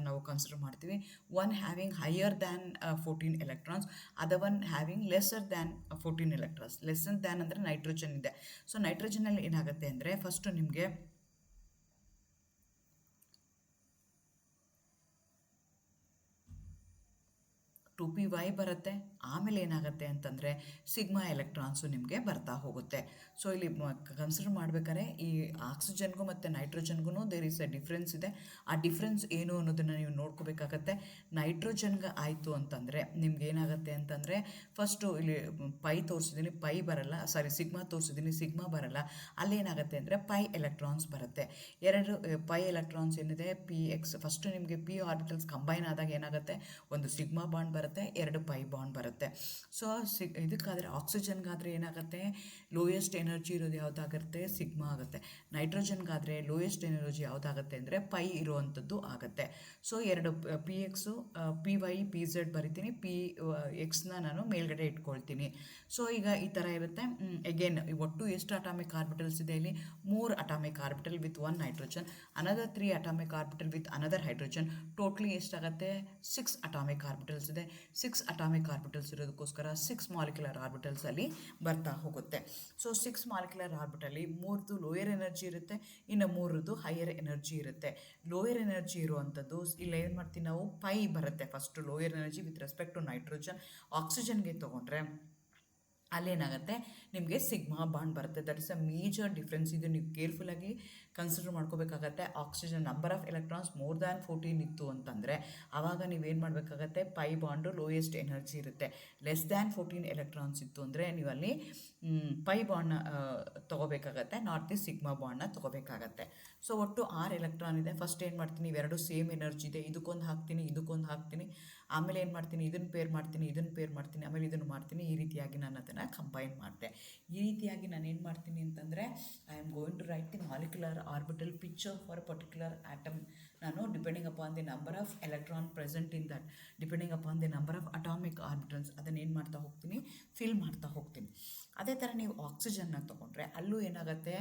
ನಾವು ಕನ್ಸಿಡರ್ ಮಾಡ್ತೀವಿ. One having higher than 14 electrons, other one having lesser than 14 electrons. Lesser than ಅಂದರೆ ನೈಟ್ರೋಜನ್ ಇದೆ. ಸೊ ನೈಟ್ರೋಜನಲ್ಲಿ ಏನಾಗುತ್ತೆ ಅಂದರೆ ಫಸ್ಟು ನಿಮಗೆ 2py ಬರುತ್ತೆ. ಆಮೇಲೆ ಏನಾಗುತ್ತೆ ಅಂತಂದರೆ ಸಿಗ್ಮಾ ಎಲೆಕ್ಟ್ರಾನ್ಸು ನಿಮಗೆ ಬರ್ತಾ ಹೋಗುತ್ತೆ. ಸೊ ಇಲ್ಲಿ ಕನ್ಸಿಡರ್ ಮಾಡಬೇಕಾದ್ರೆ ಈ ಆಕ್ಸಿಜನ್ಗೂ ಮತ್ತು ನೈಟ್ರೋಜನ್ಗೂ ದೇರ್ ಇಸ್ ಎ ಡಿಫ್ರೆನ್ಸ್ ಇದೆ. ಆ ಡಿಫ್ರೆನ್ಸ್ ಏನು ಅನ್ನೋದನ್ನು ನೀವು ನೋಡ್ಕೋಬೇಕಾಗತ್ತೆ. ನೈಟ್ರೋಜನ್ಗೆ ಆಯಿತು ಅಂತಂದರೆ ನಿಮ್ಗೆ ಏನಾಗುತ್ತೆ ಅಂತಂದರೆ ಫಸ್ಟು ಇಲ್ಲಿ ಪೈ ತೋರಿಸಿದ್ದೀನಿ, ಪೈ ಬರಲ್ಲ, ಸಿಗ್ಮಾ ತೋರಿಸಿದ್ದೀನಿ, ಸಿಗ್ಮಾ ಬರಲ್ಲ. ಅಲ್ಲೇನಾಗುತ್ತೆ ಅಂದರೆ ಪೈ ಎಲೆಕ್ಟ್ರಾನ್ಸ್ ಬರುತ್ತೆ. 2 ಪೈ ಎಲೆಕ್ಟ್ರಾನ್ಸ್ ಏನಿದೆ? px. ಫಸ್ಟು ನಿಮಗೆ p ಆರ್ಬಿಟಲ್ಸ್ ಕಂಬೈನ್ ಆದಾಗ ಏನಾಗುತ್ತೆ? ಒಂದು ಸಿಗ್ಮಾ ಬಾಂಡ್ ಬರುತ್ತೆ, 2 ಪೈ ಬಾಂಡ್ ಬರುತ್ತೆ. ಸೊ ಇದಕ್ಕಾದರೆ ಆಕ್ಸಿಜನ್ಗಾದರೆ ಏನಾಗುತ್ತೆ? ಲೋಯೆಸ್ಟ್ ಎನರ್ಜಿ ಇರೋದು ಯಾವುದಾಗುತ್ತೆ? ಸಿಗ್ಮಾ ಆಗುತ್ತೆ. ನೈಟ್ರೋಜನ್ಗಾದರೆ ಲೋಯೆಸ್ಟ್ ಎನರ್ಜಿ ಯಾವುದಾಗುತ್ತೆ ಅಂದರೆ ಪೈ ಇರುವಂಥದ್ದು ಆಗುತ್ತೆ. ಸೊ 2 px, py, pz ಬರಿತೀನಿ, pxನ ನಾನು ಮೇಲ್ಗಡೆ ಇಟ್ಕೊಳ್ತೀನಿ. ಸೊ ಈಗ ಈ ಥರ ಇರುತ್ತೆ. ಅಗೇನ್ ಒಟ್ಟು ಎಷ್ಟು ಅಟಾಮಿಕ್ ಆರ್ಬಿಟಲ್ಸ್ ಇದೆ? ಇಲ್ಲಿ 3 atomic orbital with 1 nitrogen, another 3 atomic orbital with another hydrogen. Totally ಎಷ್ಟಾಗುತ್ತೆ? 6 ಅಟಾಮಿಕ್ ಆರ್ಬಿಟಲ್ಸ್ ಇದೆ. 6 ಅಟಾಮಿಕ್ ಆರ್ಬಿಟಲ್ಸ್ ಇರೋದಕ್ಕೋಸ್ಕರ 6 ಮಾಲಿಕ್ಯುಲರ್ ಆರ್ಬಿಟಲ್ಸ್ ಅಲ್ಲಿ ಬರ್ತಾ ಹೋಗುತ್ತೆ. ಸೊ 6 ಮಾಲಿಕ್ಯುಲರ್ ಆರ್ಬಿಟಲ್ಲಿ 3 ಲೋಯರ್ ಎನರ್ಜಿ ಇರುತ್ತೆ, ಇನ್ನು 3 ಹೈಯರ್ ಎನರ್ಜಿ ಇರುತ್ತೆ. ಲೋಯರ್ ಎನರ್ಜಿ ಇರುವಂಥದ್ದು ಇಲ್ಲ ಏನು ಮಾಡ್ತೀವಿ ನಾವು? ಪೈ ಬರುತ್ತೆ. First lower energy with respect to nitrogen. ಆಕ್ಸಿಜನ್ಗೆ ತೊಗೊಂಡ್ರೆ ಅಲ್ಲೇನಾಗುತ್ತೆ ನಿಮಗೆ ಸಿಗ್ಮಾ ಬಾಂಡ್ ಬರುತ್ತೆ. That is a major difference. ಇದು ನೀವು ಕೇರ್ಫುಲ್ಲಾಗಿ ಕನ್ಸಿಡರ್ ಮಾಡ್ಕೋಬೇಕಾಗತ್ತೆ. Oxygen number of electrons more than 14 ಇತ್ತು ಅಂತಂದರೆ ಆವಾಗ ನೀವೇನು ಮಾಡಬೇಕಾಗತ್ತೆ, ಪೈ ಬಾಂಡು ಲೋಯೆಸ್ಟ್ ಎನರ್ಜಿ ಇರುತ್ತೆ. ಲೆಸ್ ದ್ಯಾನ್ 14 ಎಲೆಕ್ಟ್ರಾನ್ಸ್ ಇತ್ತು ಅಂದರೆ ನೀವು ಅಲ್ಲಿ ಪೈ ಬಾಂಡ್ನ ತೊಗೋಬೇಕಾಗತ್ತೆ, ನಾಟ್ ದಿ ಸಿಗ್ಮಾ ಬಾಂಡ್ನ ತೊಗೋಬೇಕಾಗತ್ತೆ. ಸೊ ಒಟ್ಟು 6 ಎಲೆಕ್ಟ್ರಾನ್ ಇದೆ. ಫಸ್ಟ್ ಏನು ಮಾಡ್ತೀನಿ, ಇವೆರಡು ಸೇಮ್ ಎನರ್ಜಿ ಇದೆ, ಇದಕ್ಕೊಂದು ಹಾಕ್ತೀನಿ, ಇದಕ್ಕೊಂದು ಹಾಕ್ತೀನಿ, ಆಮೇಲೆ ಏನು ಮಾಡ್ತೀನಿ, ಇದನ್ನು ಪೇರ್ ಮಾಡ್ತೀನಿ, ಇದನ್ನು ಪೇರ್ ಮಾಡ್ತೀನಿ, ಆಮೇಲೆ ಇದನ್ನು ಮಾಡ್ತೀನಿ. ಈ ರೀತಿಯಾಗಿ ನಾನು ಅದನ್ನು ಕಂಬೈನ್ ಮಾಡಿದೆ. ಈ ರೀತಿಯಾಗಿ ನಾನು ಏನು ಮಾಡ್ತೀನಿ ಅಂತಂದರೆ I am going to write the molecular orbital picture for a particular atom. ನಾನು depending upon the number of electron present in that, depending upon the number of atomic orbitals, ಅದನ್ನು ಏನು ಮಾಡ್ತಾ ಹೋಗ್ತೀನಿ, ಫಿಲ್ ಮಾಡ್ತಾ ಹೋಗ್ತೀನಿ. ಅದೇ ಥರ ನೀವು ಆಕ್ಸಿಜನ್ನ ತೊಗೊಂಡ್ರೆ ಅಲ್ಲೂ ಏನಾಗುತ್ತೆ,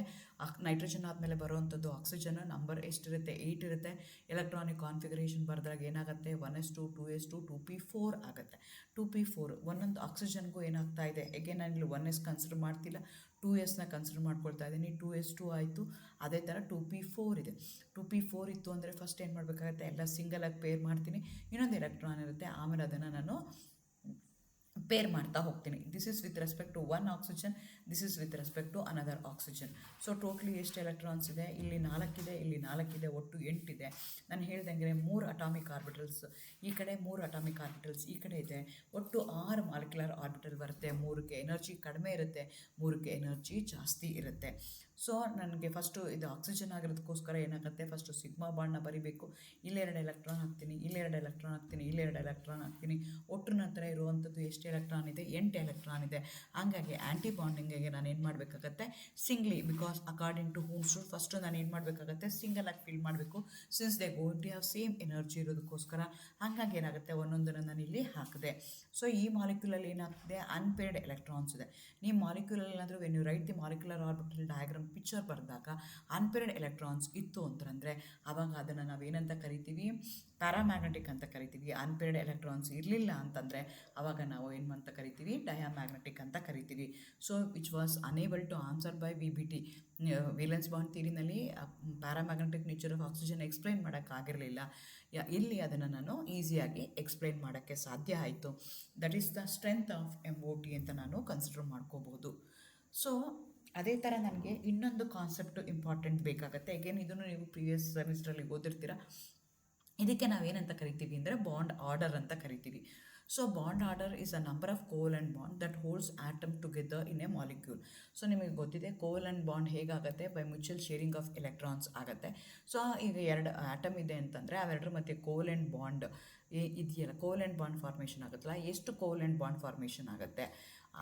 ನೈಟ್ರೋಜನ್ ಆದಮೇಲೆ ಬರುವಂಥದ್ದು ಆಕ್ಸಿಜನ್ ನಂಬರ್ ಎಷ್ಟಿರುತ್ತೆ, 8 ಇರುತ್ತೆ. ಎಲೆಕ್ಟ್ರಾನಿಕ್ ಕಾನ್ಫಿಗರೇಷನ್ ಬರೆದಾಗ ಏನಾಗುತ್ತೆ, 1s2 2s2 2p4 ಆಗುತ್ತೆ. 2p4 ಒಂದೊಂದು ಆಕ್ಸಿಜನ್ಗೂ ಏನಾಗ್ತಾ ಇದೆ, ಎಗೇನ್ ನಾನು ಇಲ್ಲಿ 1s ಕನ್ಸಿಡರ್ ಮಾಡ್ತಿಲ್ಲ, 2sನ ಕನ್ಸಿಡರ್ ಮಾಡ್ಕೊಳ್ತಾ ಇದ್ದೀನಿ. 2s2 ಆಯಿತು. ಅದೇ ಥರ 2p4 ಇದೆ. 2p4 ಇತ್ತು ಅಂದರೆ ಫಸ್ಟ್ ಏನು ಮಾಡಬೇಕಾಗುತ್ತೆ, ಎಲ್ಲ ಸಿಂಗಲಾಗಿ ಪೇರ್ ಮಾಡ್ತೀನಿ. ಇನ್ನೊಂದು ಎಲೆಕ್ಟ್ರಾನ್ ಇರುತ್ತೆ, ಆಮೇಲೆ ಅದನ್ನು ನಾನು ಪೇರ್ ಮಾಡ್ತಾ ಹೋಗ್ತೀನಿ. This is with respect to one oxygen, this is with respect to another oxygen. So totally ಎಷ್ಟು ಎಲೆಕ್ಟ್ರಾನ್ಸ್ ಇದೆ, ಇಲ್ಲಿ 4 ಇದೆ, ಇಲ್ಲಿ 4 ಇದೆ, ಒಟ್ಟು 8 ಇದೆ. ನಾನು ಹೇಳ್ದಂಗೆ 3 ಅಟಾಮಿಕ್ ಆರ್ಬಿಟಲ್ಸ್ ಈ ಕಡೆ, 3 ಅಟಾಮಿಕ್ ಆರ್ಬಿಟಲ್ಸ್ ಈ ಕಡೆ ಇದೆ. ಒಟ್ಟು 6 ಮಾಲಿಕ್ಯುಲರ್ ಆರ್ಬಿಟಲ್ ಬರುತ್ತೆ. 3ಕ್ಕೆ ಎನರ್ಜಿ ಕಡಿಮೆ ಇರುತ್ತೆ, 3ಕ್ಕೆ ಎನರ್ಜಿ ಜಾಸ್ತಿ ಇರುತ್ತೆ. ಸೊ ನನಗೆ ಫಸ್ಟು ಇದು ಆಕ್ಸಿಜನ್ ಆಗಿರೋದಕ್ಕೋಸ್ಕರ ಏನಾಗುತ್ತೆ, ಫಸ್ಟು ಸಿಗ್ಮಾ ಬಾಂಡ್ನ ಬರಿಬೇಕು. ಇಲ್ಲೆರಡು ಎಲೆಕ್ಟ್ರಾನ್ ಹಾಕ್ತೀನಿ, ಇಲ್ಲೆರಡು ಎಲೆಕ್ಟ್ರಾನ್ ಹಾಕ್ತೀನಿ, ಇಲ್ಲೆರಡು ಎಲೆಕ್ಟ್ರಾನ್ ಹಾಕ್ತೀನಿ. ಒಟ್ಟು ನಂತರ ಇರುವಂಥದ್ದು ಎಷ್ಟು ಎಲೆಕ್ಟ್ರಾನ್ ಇದೆ, 8 ಎಲೆಕ್ಟ್ರಾನ್ ಇದೆ. ಹಾಗಾಗಿ ಆ್ಯಂಟಿ ಬಾಂಡಿಂಗಿಗೆ ನಾನು ಏನು ಮಾಡಬೇಕಾಗತ್ತೆ, singly, because according to Hund's rule first ನಾನು ಏನು ಮಾಡಬೇಕಾಗತ್ತೆ, ಸಿಂಗಲ್ ಆಗಿ ಫಿಲ್ ಮಾಡಬೇಕು. Since they going to have same energy ಇರೋದಕ್ಕೋಸ್ಕರ ಹಾಗಾಗಿ ಏನಾಗುತ್ತೆ, ಒಂದೊಂದನ್ನು ನಾನು ಇಲ್ಲಿ ಹಾಕಿದೆ. ಸೊ ಈ ಮಾಲಿಕ್ಯುಲಲ್ಲಿ ಏನಾಗ್ತಿದೆ, ಅನ್ಪೇರ್ಡ್ ಎಲೆಕ್ಟ್ರಾನ್ಸ್ ಇದೆ. ನೀವು ಮಾಲಿಕ್ಯುಲಲ್ಲಿ ಏನಾದರೂ when you write the molecular orbital diagram picture ಬರೆದಾಗ ಅನ್ಪೇರ್ಡ್ ಎಲೆಕ್ಟ್ರಾನ್ಸ್ ಇತ್ತು ಅಂತಂದರೆ ಆವಾಗ ಅದನ್ನು ನಾವೇನಂತ ಕರಿತೀವಿ, ಪ್ಯಾರಾಮ್ಯಾಗ್ನೆಟಿಕ್ ಅಂತ ಕರಿತೀವಿ. ಅನ್ಪೇರ್ಡ್ ಎಲೆಕ್ಟ್ರಾನ್ಸ್ ಇರಲಿಲ್ಲ ಅಂತಂದರೆ ಆವಾಗ ನಾವು ಏನು ಅಂತ ಕರಿತೀವಿ, ಡಯಾಮ್ಯಾಗ್ನೆಟಿಕ್ ಅಂತ ಕರಿತೀವಿ. So which was unable to answer by VBT. Valence bond ಥಿಯರಿನಲ್ಲಿ paramagnetic nature of oxygen explain ಮಾಡೋಕ್ಕಾಗಿರಲಿಲ್ಲ. ಇಲ್ಲಿ ಅದನ್ನು ನಾನು ಈಸಿಯಾಗಿ ಎಕ್ಸ್ಪ್ಲೈನ್ ಮಾಡೋಕ್ಕೆ ಸಾಧ್ಯ ಆಯಿತು. That is the strength of MOT ಅಂತ ನಾನು ಕನ್ಸಿಡರ್ ಮಾಡ್ಕೋಬಹುದು. ಸೊ ಅದೇ ಥರ ನನಗೆ ಇನ್ನೊಂದು ಕಾನ್ಸೆಪ್ಟು ಇಂಪಾರ್ಟೆಂಟ್ ಬೇಕಾಗುತ್ತೆ. ಅಗೇನ್ ಇದನ್ನು ನೀವು ಪ್ರೀವಿಯಸ್ ಸೆಮಿಸ್ಟ್ರಲ್ಲಿ ಓದಿರ್ತೀರ. ಇದಕ್ಕೆ ನಾವೇನಂತ ಕರಿತೀವಿ ಅಂದರೆ ಬಾಂಡ್ ಆರ್ಡರ್ ಅಂತ ಕರಿತೀವಿ. So bond order is a number of covalent bond that holds atom together in a molecule. So ನಿಮಗೆ ಗೊತ್ತಿದೆ ಕೋವೆಲೆಂಟ್ ಬಾಂಡ್ ಹೇಗಾಗುತ್ತೆ, by mutual sharing of electrons ಆಗುತ್ತೆ. ಸೊ ಈಗ 2 ಆಟಮ್ ಇದೆ ಅಂತಂದರೆ ಅವೆರಡರ ಮಧ್ಯೆ ಕೋವೆಲೆಂಟ್ ಬಾಂಡ್ ಇದೆಯಲ್ಲ, ಕೋವೆಲೆಂಟ್ ಬಾಂಡ್ ಫಾರ್ಮೇಷನ್ ಆಗುತ್ತಲ್ಲ, ಎಷ್ಟು ಕೋವೆಲೆಂಟ್ ಬಾಂಡ್ ಫಾರ್ಮೇಷನ್ ಆಗುತ್ತೆ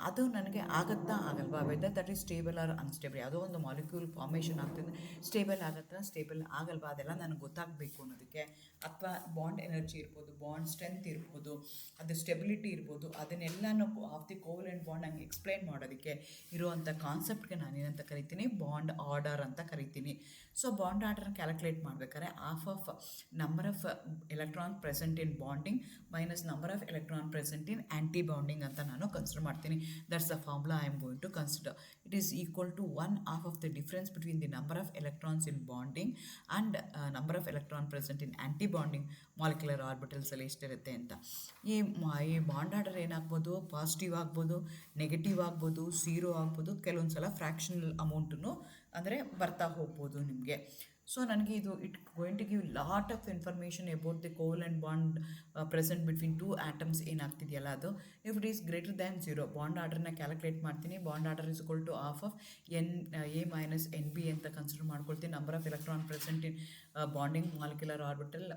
ಅದು ನನಗೆ ಆಗುತ್ತಾ ಆಗಲ್ವಾ, whether that is stable or unstable. ಯಾವುದೋ ಒಂದು ಮಾಲಿಕ್ಯೂಲ್ ಫಾರ್ಮೇಷನ್ ಆಗ್ತಿದೆ, ಸ್ಟೇಬಲ್ ಆಗುತ್ತಾ ಸ್ಟೇಬಲ್ ಆಗಲ್ವಾ, ಅದೆಲ್ಲ ನನಗೆ ಗೊತ್ತಾಗಬೇಕು ಅನ್ನೋದಕ್ಕೆ. ಅಥವಾ ಬಾಂಡ್ ಎನರ್ಜಿ ಇರ್ಬೋದು, ಬಾಂಡ್ ಸ್ಟ್ರೆಂತ್ ಇರ್ಬೋದು, ಅದು ಸ್ಟೆಬಿಲಿಟಿ ಇರ್ಬೋದು, ಅದನ್ನೆಲ್ಲನೂ ಆಫ್ ದಿ ಕೋವೆಲೆಂಟ್ ಬಾಂಡ್ ನಂಗೆ ಎಕ್ಸ್ಪ್ಲೈನ್ ಮಾಡೋದಕ್ಕೆ ಇರುವಂಥ ಕಾನ್ಸೆಪ್ಟ್ಗೆ ನಾನೇನಂತ ಕರಿತೀನಿ, ಬಾಂಡ್ ಆರ್ಡರ್ ಅಂತ ಕರಿತೀನಿ. ಸೊ ಬಾಂಡ್ ಆರ್ಡರ್ನ ಕ್ಯಾಲ್ಕುಲೇಟ್ ಮಾಡಬೇಕಾದ್ರೆ half of number of electron present in bonding minus number of electron present in anti bonding ಅಂತ ನಾನು ಕನ್ಸಿಡರ್ ಮಾಡ್ತೀನಿ. That's the formula I am going to consider. It is equal to 1/2 of the difference between the number of electrons in bonding and number of electron present in anti-bonding molecular orbitals ಅಲ್ಲಿ ಎಷ್ಟಿರುತ್ತೆ ಅಂತ. ಈ ಬಾಂಡ್ ಆರ್ಡರ್ ಏನಾಗ್ಬೋದು, ಪಾಸಿಟಿವ್ ಆಗ್ಬೋದು, ನೆಗೆಟಿವ್ ಆಗ್ಬೋದು, 0 ಆಗ್ಬೋದು, ಕೆಲವೊಂದು ಸಲ ಫ್ರ್ಯಾಕ್ಷನಲ್ ಅಮೌಂಟನ್ನು ಅಂದರೆ ಬರ್ತಾ ಹೋಗ್ಬೋದು ನಿಮಗೆ. ಸೊ ನನಗೆ ಇದು it going to give lot of information about the covalent bond present between 2 atoms ಏನಾಗ್ತಿದೆಯಲ್ಲ ಅದು. If it is greater than 0 bond ಆರ್ಡರ್ನ ಕ್ಯಾಲ್ಕುಲೇಟ್ ಮಾಡ್ತೀನಿ. Bond order is equal to half of NA minus NB ಅಂತ ಕನ್ಸಿಡರ್ ಮಾಡ್ಕೊಳ್ತೀನಿ. Number of electron present in bonding molecular orbital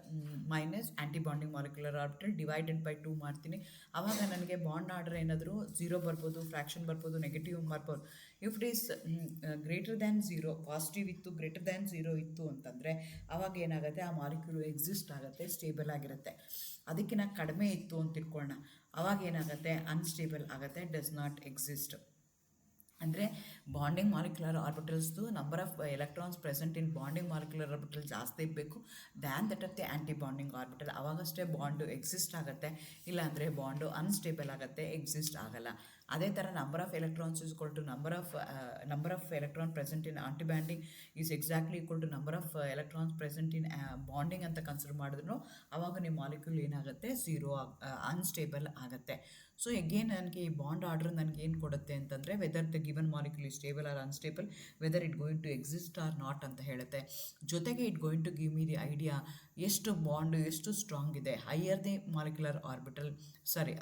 minus anti bonding molecular orbital divided by 2 ಮಾಡ್ತೀನಿ. ಆವಾಗ ನನಗೆ ಬಾಂಡ್ ಆರ್ಡರ್ ಏನಾದರೂ 0 ಬರ್ಬೋದು, ಫ್ರ್ಯಾಕ್ಷನ್ ಬರ್ಬೋದು, ನೆಗೆಟಿವ್ ಬರ್ಬೋದು. If it is greater than 0 positive ಇತ್ತು, ಗ್ರೇಟರ್ ದ್ಯಾನ್ 0 ಇತ್ತು ಅಂತಂದರೆ ಆವಾಗ ಏನಾಗುತ್ತೆ, ಆ ಮಾಲಿಕ್ಯೂಲ್ ಎಕ್ಸಿಸ್ಟ್ ಆಗುತ್ತೆ, ಸ್ಟೇಬಲ್ ಆಗಿರುತ್ತೆ. ಅದಕ್ಕಿಂತ ಕಡಿಮೆ ಇತ್ತು ಅಂತ ತಿಳ್ಕೊಳ್ಳೋಣ, ಆವಾಗ ಏನಾಗುತ್ತೆ, ಅನ್ಸ್ಟೇಬಲ್ ಆಗುತ್ತೆ, ಡಸ್ ನಾಟ್ ಎಕ್ಸಿಸ್ಟ್. ಅಂದರೆ ಬಾಂಡಿಂಗ್ ಮಾಲಿಕ್ಯುಲರ್ ಆರ್ಬಿಟಲ್ಸ್ದು number of electrons present in bonding molecular orbital ಜಾಸ್ತಿ ಇರಬೇಕು than that of the anti bonding orbital. ಆವಾಗಷ್ಟೇ ಬಾಂಡು ಎಕ್ಸಿಸ್ಟ್ ಆಗುತ್ತೆ, ಇಲ್ಲಾಂದರೆ ಬಾಂಡು ಅನ್ಸ್ಟೇಬಲ್ ಆಗುತ್ತೆ, ಎಕ್ಸಿಸ್ಟ್ ಆಗಲ್ಲ. ಅದೇ ಥರ number of electrons is equal to number of electron present in antibonding is exactly equal to number of electrons present in bonding ಅಂತ ಕನ್ಸಿಡರ್ ಮಾಡಿದ್ರು ಅವಾಗ ನಿಮ್ಮ ಮಾಲಿಕ್ಯೂಲ್ ಏನಾಗುತ್ತೆ ಝೀರೋ ಅನ್ಸ್ಟೇಬಲ್ ಆಗುತ್ತೆ. ಸೊ ಎಗೇನ್ ನನಗೆ ಈ ಬಾಂಡ್ ಆರ್ಡರ್ ನನಗೆ ಏನು ಕೊಡುತ್ತೆ ಅಂತಂದರೆ whether the given molecule is stable or unstable, whether it going to exist or not ಅಂತ ಹೇಳುತ್ತೆ. ಜೊತೆಗೆ it going to give me the idea ಎಷ್ಟು ಬಾಂಡ್ ಎಷ್ಟು ಸ್ಟ್ರಾಂಗ್ ಇದೆ. Higher the molecular orbital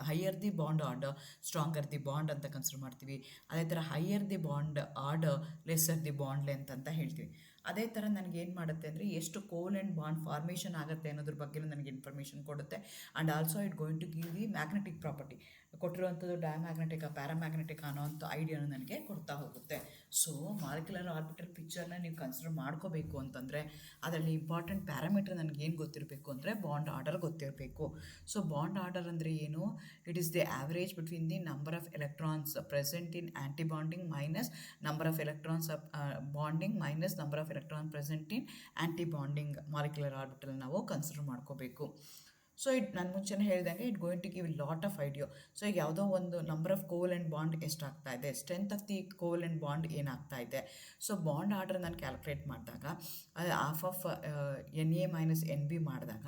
higher the bond order stronger the bond ಅಂತ ಕನ್ಸಿಡರ್ ಮಾಡ್ತೀವಿ. ಅದೇ ಥರ higher the bond order lesser the bond length ಅಂತ ಹೇಳ್ತೀವಿ. ಅದೇ ಥರ ನನಗೆ ಏನು ಮಾಡುತ್ತೆ ಅಂದರೆ ಎಷ್ಟು ಕೋಲೆಂಟ್ ಬಾಂಡ್ ಫಾರ್ಮೇಷನ್ ಆಗುತ್ತೆ ಅನ್ನೋದ್ರ ಬಗ್ಗೆ ನನಗೆ ಇನ್ಫಾರ್ಮೇಷನ್ ಕೊಡುತ್ತೆ. And also it going to give the magnetic property, ಕೊಟ್ಟಿರುವಂಥದ್ದು ಡಯಾಮ್ಯಾಗ್ನೆಟಿಕ್ ಪ್ಯಾರಾಮ್ಯಾಗ್ನೆಟಿಕ್ ಅನ್ನೋ ಅಂಥ ಐಡಿಯಾನು ನನಗೆ ಕೊಡ್ತಾ ಹೋಗುತ್ತೆ. ಸೊ ಮಾಲಿಕ್ಯುಲರ್ ಆರ್ಬಿಟಲ್ ಪಿಕ್ಚರ್ನ ನೀವು ಕನ್ಸಿಡರ್ ಮಾಡ್ಕೋಬೇಕು ಅಂತಂದರೆ ಅದರಲ್ಲಿ ಇಂಪಾರ್ಟೆಂಟ್ ಪ್ಯಾರಾಮೀಟರ್ ನನಗೆ ಏನು ಗೊತ್ತಿರಬೇಕು ಅಂದರೆ ಬಾಂಡ್ ಆರ್ಡರ್ ಗೊತ್ತಿರಬೇಕು. ಸೊ ಬಾಂಡ್ ಆರ್ಡರ್ ಅಂದರೆ ಏನು? It is the average between the number of electrons present in anti bonding minus number of electrons bonding minus number of electron present in anti bonding molecular orbital ನಾವು ಕನ್ಸಿಡರ್ ಮಾಡ್ಕೋಬೇಕು. ಸೊ ನಾನು ಮುಂಚೆನೇ ಹೇಳಿದಂಗೆ it going to give lot of idea. So ಈಗ ಯಾವುದೋ ಒಂದು ನಂಬರ್ ಆಫ್ ಕೋವೆಲೆಂಟ್ ಬಾಂಡ್ ಎಷ್ಟಾಗ್ತಾ ಇದೆ, strength of the covalent bond ಏನಾಗ್ತಾ ಇದೆ. ಸೊ ಬಾಂಡ್ ಆರ್ಡರ್ ನಾನು ಕ್ಯಾಲ್ಕುಲೇಟ್ ಮಾಡಿದಾಗ half of NA minus NB ಮಾಡಿದಾಗ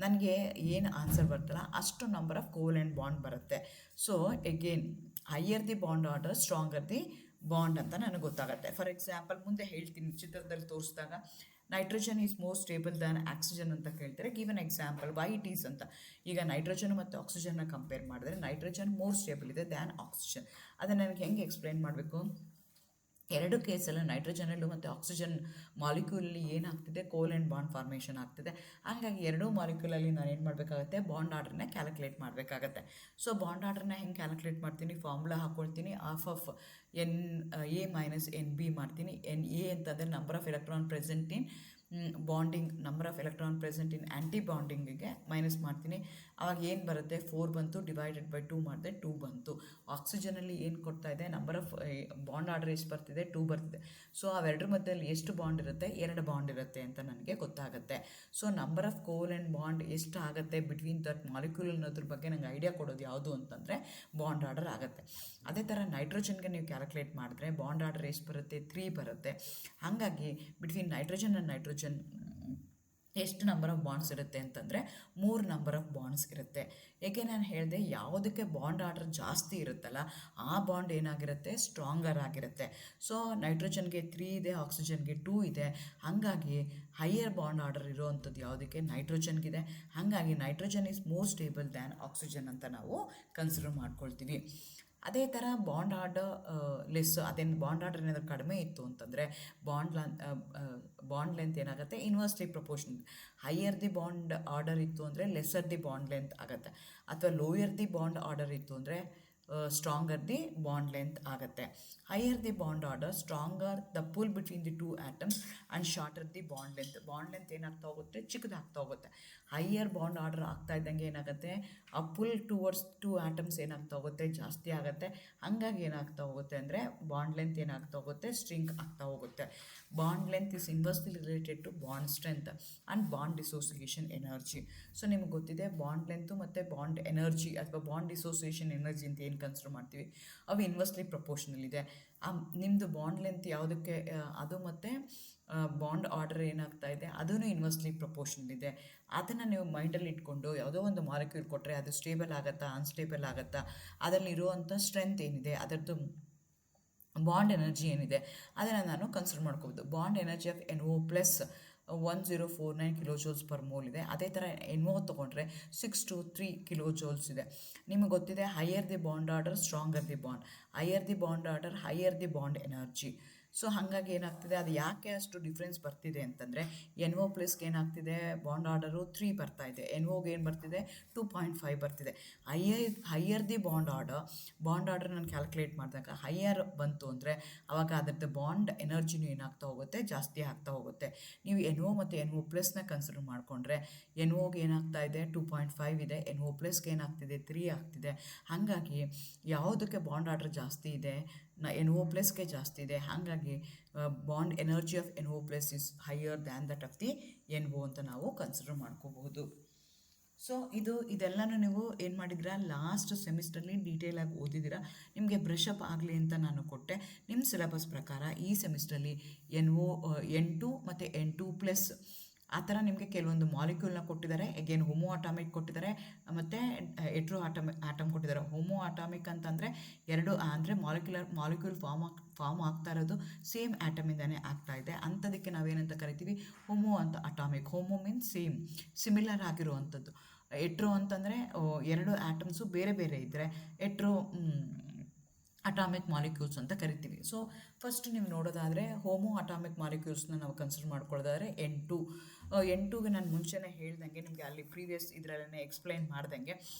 ನನಗೆ ಏನು ಆನ್ಸರ್ ಬರ್ತಲ್ಲ ಅಷ್ಟು ನಂಬರ್ ಆಫ್ ಕೋವೆಲೆಂಟ್ ಬಾಂಡ್ ಬರುತ್ತೆ. So again higher the bond order stronger the bond ಅಂತ ನನಗೆ ಗೊತ್ತಾಗುತ್ತೆ. ಫಾರ್ ಎಕ್ಸಾಂಪಲ್ ಮುಂದೆ ಹೇಳ್ತೀನಿ, ಚಿತ್ರದಲ್ಲಿ ತೋರಿಸಿದಾಗ nitrogen is more stable than oxygen ಅಂತ ಕೇಳ್ತಾರೆ. Given example why it is ಅಂತ. ಈಗ ನೈಟ್ರೋಜನ್ ಮತ್ತು ಆಕ್ಸಿಜನ್ನ ಕಂಪೇರ್ ಮಾಡಿದ್ರೆ ನೈಟ್ರೋಜನ್ ಮೋರ್ ಸ್ಟೇಬಲ್ ಇದೆ ದ್ಯಾನ್ ಆಕ್ಸಿಜನ್. ಅದನ್ನು ನನಗೆ ಹೆಂಗೆ ಎಕ್ಸ್ಪ್ಲೈನ್ ಮಾಡಬೇಕು? ಎರಡು ಕೇಸಲ್ಲಿ ನೈಟ್ರೋಜನಲ್ಲೂ ಮತ್ತು ಆಕ್ಸಿಜನ್ ಮಾಲಿಕ್ಯೂಲಲ್ಲಿ ಏನಾಗ್ತಿದೆ ಕೋಲೆಂಟ್ ಬಾಂಡ್ ಫಾರ್ಮೇಷನ್ ಆಗ್ತಿದೆ. ಹಾಗಾಗಿ ಎರಡೂ ಮಾಲಿಕ್ಯೂಲಲ್ಲಿ ನಾನು ಏನು ಮಾಡಬೇಕಾಗುತ್ತೆ ಬಾಂಡ್ ಆರ್ಡ್ರನ್ನ ಕ್ಯಾಲ್ಕುಲೇಟ್ ಮಾಡಬೇಕಾಗತ್ತೆ. ಸೊ ಬಾಂಡ್ ಆರ್ಡ್ರನ್ನ ಹೆಂಗೆ ಕ್ಯಾಲ್ಕುಲೇಟ್ ಮಾಡ್ತೀನಿ? ಫಾರ್ಮುಲಾ ಹಾಕ್ಕೊಳ್ತೀನಿ. Half of NA minus NB ಮಾಡ್ತೀನಿ. NA ಅಂತಂದರೆ number of electron present in bonding, number of electron present in anti ಬಾಂಡಿಂಗಿಗೆ ಮೈನಸ್ ಮಾಡ್ತೀನಿ. ಆವಾಗ ಏನು ಬರುತ್ತೆ? 4 ಬಂತು, ಡಿವೈಡೆಡ್ ಬೈ 2 ಮಾಡಿದೆ 2 ಬಂತು. ಆಕ್ಸಿಜನಲ್ಲಿ ಏನು ಕೊಡ್ತಾ ಇದೆ? ನಂಬರ್ ಆಫ್ ಬಾಂಡ್ ಆರ್ಡರ್ ಎಷ್ಟು ಬರ್ತಿದೆ? 2 ಬರ್ತಿದೆ. ಸೊ ಅವೆರಡರ ಮಧ್ಯದಲ್ಲಿ ಎಷ್ಟು ಬಾಂಡ್ ಇರುತ್ತೆ? 2 ಬಾಂಡ್ ಇರುತ್ತೆ ಅಂತ ನನಗೆ ಗೊತ್ತಾಗುತ್ತೆ. So number of covalent bond ಎಷ್ಟು ಆಗುತ್ತೆ ಬಿಟ್ವೀನ್ ದಟ್ ಮಾಲಿಕ್ಯೂಲ್ ಅನ್ನೋದ್ರ ಬಗ್ಗೆ ನಂಗೆ ಐಡಿಯಾ ಕೊಡೋದು ಯಾವುದು ಅಂತಂದರೆ ಬಾಂಡ್ ಆರ್ಡರ್ ಆಗುತ್ತೆ. ಅದೇ ಥರ ನೈಟ್ರೋಜನ್ಗೆ ನೀವು ಕ್ಯಾಲ್ಕುಲೇಟ್ ಮಾಡಿದ್ರೆ ಬಾಂಡ್ ಆರ್ಡರ್ ಎಷ್ಟು ಬರುತ್ತೆ? 3 ಬರುತ್ತೆ. ಹಾಗಾಗಿ ಬಿಟ್ವೀನ್ ನೈಟ್ರೋಜನ್ ಆ್ಯಂಡ್ ನೈಟ್ರೋಜನ್ ಎಷ್ಟು ನಂಬರ್ ಆಫ್ ಬಾಂಡ್ಸ್ ಇರುತ್ತೆ ಅಂತಂದರೆ 3 ನಂಬರ್ ಆಫ್ ಬಾಂಡ್ಸ್ ಇರುತ್ತೆ. ಏಕೆ ನಾನು ಹೇಳಿದೆ ಯಾವುದಕ್ಕೆ ಬಾಂಡ್ ಆರ್ಡರ್ ಜಾಸ್ತಿ ಇರುತ್ತಲ್ಲ ಆ ಬಾಂಡ್ ಏನಾಗಿರುತ್ತೆ? ಸ್ಟ್ರಾಂಗರ್ ಆಗಿರುತ್ತೆ. ಸೊ ನೈಟ್ರೋಜನ್ಗೆ 3 ಇದೆ, ಆಕ್ಸಿಜನ್ಗೆ 2 ಇದೆ. ಹಾಗಾಗಿ ಹೈಯರ್ ಬಾಂಡ್ ಆರ್ಡರ್ ಇರೋವಂಥದ್ದು ಯಾವುದಕ್ಕೆ? ನೈಟ್ರೋಜನ್ಗಿದೆ. ಹಾಗಾಗಿ nitrogen is more stable than oxygen ಅಂತ ನಾವು ಕನ್ಸಿಡರ್ ಮಾಡ್ಕೊಳ್ತೀವಿ. ಅದೇ ಥರ ಬಾಂಡ್ ಆರ್ಡರ್ ಲೆಸ್, ಅದೇನು ಬಾಂಡ್ ಆರ್ಡರ್ ಏನಾದರೂ ಕಡಿಮೆ ಇತ್ತು ಅಂತಂದರೆ ಬಾಂಡ್ ಲೆಂತ್ ಏನಾಗುತ್ತೆ? Inversely proportional. Higher the bond order ಇತ್ತು ಅಂದರೆ ಲೆಸ್ಸರ್ ದಿ ಬಾಂಡ್ ಲೆಂತ್ ಆಗುತ್ತೆ. ಅಥವಾ ಲೋಯರ್ ದಿ ಬಾಂಡ್ ಆರ್ಡರ್ ಇತ್ತು ಅಂದರೆ ಸ್ಟ್ರಾಂಗರ್ ದಿ ಬಾಂಡ್ ಲೆಂತ್ ಆಗುತ್ತೆ. Higher the bond order stronger the pull between the 2 atoms and shorter the bond length. Bond length ಏನಾಗ್ತಾ ಹೋಗುತ್ತೆ? ಚಿಕ್ಕದಾಗ್ತಾ ಹೋಗುತ್ತೆ. ಹೈಯರ್ ಬಾಂಡ್ ಆರ್ಡರ್ ಆಗ್ತಾ ಇದ್ದಂಗೆ ಏನಾಗುತ್ತೆ? ಆ ಪುಲ್ ಟುವರ್ಡ್ಸ್ 2 ಆಟಮ್ಸ್ ಏನಾಗ್ತಾ ಹೋಗುತ್ತೆ? ಜಾಸ್ತಿ ಆಗುತ್ತೆ. ಹಾಗಾಗಿ ಏನಾಗ್ತಾ ಹೋಗುತ್ತೆ ಅಂದರೆ ಬಾಂಡ್ ಲೆಂತ್ ಏನಾಗ್ತಾ ಹೋಗುತ್ತೆ? ಸ್ಟ್ರಿಂಕ್ ಆಗ್ತಾ ಹೋಗುತ್ತೆ. Bond length is inversely related to bond strength and bond dissociation energy. So ನಿಮ್ಗೆ ಗೊತ್ತಿದೆ ಬಾಂಡ್ ಲೆಂತು ಮತ್ತು ಬಾಂಡ್ ಎನರ್ಜಿ ಅಥವಾ ಬಾಂಡ್ ಡಿಸೋಸಿಯೇಷನ್ ಎನರ್ಜಿ ಅಂತ ಏನು ಕನ್ಸಿಡರ್ ಮಾಡ್ತೀವಿ ಅವು ಇನ್ವರ್ಸ್ಲಿ ಪ್ರಪೋರ್ಷನಲ್ ಇದೆ. ನಿಮ್ಮದು ಬಾಂಡ್ ಲೆಂತ್ ಯಾವುದಕ್ಕೆ ಅದು ಮತ್ತು ಬಾಂಡ್ ಆರ್ಡರ್ ಏನಾಗ್ತಾ ಇದೆ ಅದೂ ಇನ್ವರ್ಸ್ಲಿ ಪ್ರಪೋರ್ಷನಲ್ ಇದೆ. ಅದನ್ನು ನೀವು ಮೈಂಡಲ್ಲಿ ಇಟ್ಕೊಂಡು ಯಾವುದೋ ಒಂದು ಮಾಲಿಕ್ಯೂಲ್ ಕೊಟ್ಟರೆ ಅದು ಸ್ಟೇಬಲ್ ಆಗುತ್ತಾ ಅನ್ಸ್ಟೇಬಲ್ ಆಗುತ್ತಾ, ಅದರಲ್ಲಿರುವಂಥ ಸ್ಟ್ರೆಂತ್ ಏನಿದೆ, ಅದರದ್ದು ಬಾಂಡ್ ಎನರ್ಜಿ ಏನಿದೆ ಅದನ್ನು ನಾನು ಕನ್ಸಿಡರ್ ಮಾಡ್ಕೋಬೋದು. Bond energy of NO plus 1049 kilojoules per mole ಇದೆ. ಅದೇ ಥರ NO ತೊಗೊಂಡ್ರೆ 623 ಕಿಲೋಜೌಲ್ಸ್ ಇದೆ. ನಿಮಗೆ ಗೊತ್ತಿದೆ higher the bond order stronger the bond, higher the bond order higher the bond energy. So ಹಾಗಾಗಿ ಏನಾಗ್ತಿದೆ, ಅದು ಯಾಕೆ ಅಷ್ಟು ಡಿಫ್ರೆನ್ಸ್ ಬರ್ತಿದೆ ಅಂತಂದರೆ NO ಪ್ಲಸ್ಗೆ ಏನಾಗ್ತಿದೆ ಬಾಂಡ್ ಆರ್ಡರು 3 ಬರ್ತಾ ಇದೆ, NOಗೆ ಏನು ಬರ್ತಿದೆ 2.5 ಬರ್ತಿದೆ. ಹೈಯರ್ ದಿ ಬಾಂಡ್ ಆರ್ಡರ್ ನಾನು ಕ್ಯಾಲ್ಕುಲೇಟ್ ಮಾಡಿದಾಗ ಹೈಯರ್ ಬಂತು ಅಂದರೆ ಆವಾಗ ಅದರದ್ದು ಬಾಂಡ್ ಎನರ್ಜಿನೂ ಏನಾಗ್ತಾ ಹೋಗುತ್ತೆ? ಜಾಸ್ತಿ ಆಗ್ತಾ ಹೋಗುತ್ತೆ. ನೀವು NO ಮತ್ತು NO ಪ್ಲಸ್ನ ಕನ್ಸಿಡರ್ ಮಾಡಿಕೊಂಡ್ರೆ NOಗೆ ಏನಾಗ್ತಾ ಇದೆ 2.5 ಇದೆ, NO ಪ್ಲಸ್ಗೆ ಏನಾಗ್ತಿದೆ 3 ಆಗ್ತಿದೆ. ಹಾಗಾಗಿ ಯಾವುದಕ್ಕೆ ಬಾಂಡ್ ಆರ್ಡರ್ ಜಾಸ್ತಿ ಇದೆ? NO ಪ್ಲಸ್ಗೆ ಜಾಸ್ತಿ ಇದೆ. ಹಾಗಾಗಿ bond energy of NO plus is higher than that of the NO ಅಂತ ನಾವು ಕನ್ಸಿಡರ್ ಮಾಡ್ಕೋಬಹುದು. ಸೊ ಇದೆಲ್ಲನೂ ನೀವು ಏನು ಮಾಡಿದ್ದೀರಾ, ಲಾಸ್ಟ್ ಸೆಮಿಸ್ಟ್ರಲ್ಲಿ ಡೀಟೇಲಾಗಿ ಓದಿದ್ದೀರಾ. ನಿಮಗೆ ಬ್ರಷಪ್ ಆಗಲಿ ಅಂತ ನಾನು ಕೊಟ್ಟೆ. ನಿಮ್ಮ ಸಿಲೆಬಸ್ ಪ್ರಕಾರ ಈ ಸೆಮಿಸ್ಟ್ರಲ್ಲಿ N2 ಮತ್ತು N2+ ಆ ಥರ ನಿಮಗೆ ಕೆಲವೊಂದು ಮಾಲಿಕ್ಯೂಲ್ನ ಕೊಟ್ಟಿದ್ದಾರೆ. ಎಗೇನ್ ಹೋಮೋ ಅಟಾಮಿಕ್ ಕೊಟ್ಟಿದ್ದಾರೆ ಮತ್ತು ಎಟ್ರೋ ಆಟಮ್ ಕೊಟ್ಟಿದ್ದಾರೆ. ಹೋಮೋ ಅಟಾಮಿಕ್ ಅಂತಂದರೆ ಎರಡು ಅಂದರೆ ಮಾಲಿಕ್ಯೂಲ್ ಫಾರ್ಮ್ ಆಗ್ತಾ ಇರೋದು ಸೇಮ್ ಆಟಮಿಂದನೇ ಆಗ್ತಾ ಇದೆ. ಅಂಥದಕ್ಕೆ ನಾವೇನಂತ ಕರಿತೀವಿ, ಹೋಮೋ ಅಂತ atomic. Homo means same, similar ಆಗಿರುವಂಥದ್ದು. ಎಟ್ರೋ ಅಂತಂದರೆ ಎರಡು ಆಟಮ್ಸು ಬೇರೆ ಬೇರೆ ಇದ್ದರೆ ಎಟ್ರೋ ಅಟಾಮಿಕ್ ಮಾಲಿಕ್ಯೂಲ್ಸ್ ಅಂತ ಕರಿತೀವಿ. ಸೊ ಫಸ್ಟ್ ನೀವು ನೋಡೋದಾದರೆ ಹೋಮೋ ಅಟಾಮಿಕ್ ಮಾಲಿಕ್ಯೂಲ್ಸ್ನ ನಾವು ಕನ್ಸಿಡರ್ ಮಾಡ್ಕೊಳ್ಳೋದಾದರೆ N2ಗೆ ನಾನು ಮುಂಚೆನೇ ಹೇಳ್ದಂಗೆ ನಿಮಗೆ ಅಲ್ಲಿ ಪ್ರೀವಿಯಸ್ ಇದರಲ್ಲೇ ಎಕ್ಸ್ಪ್ಲೈನ್ ಮಾಡ್ದಂಗೆ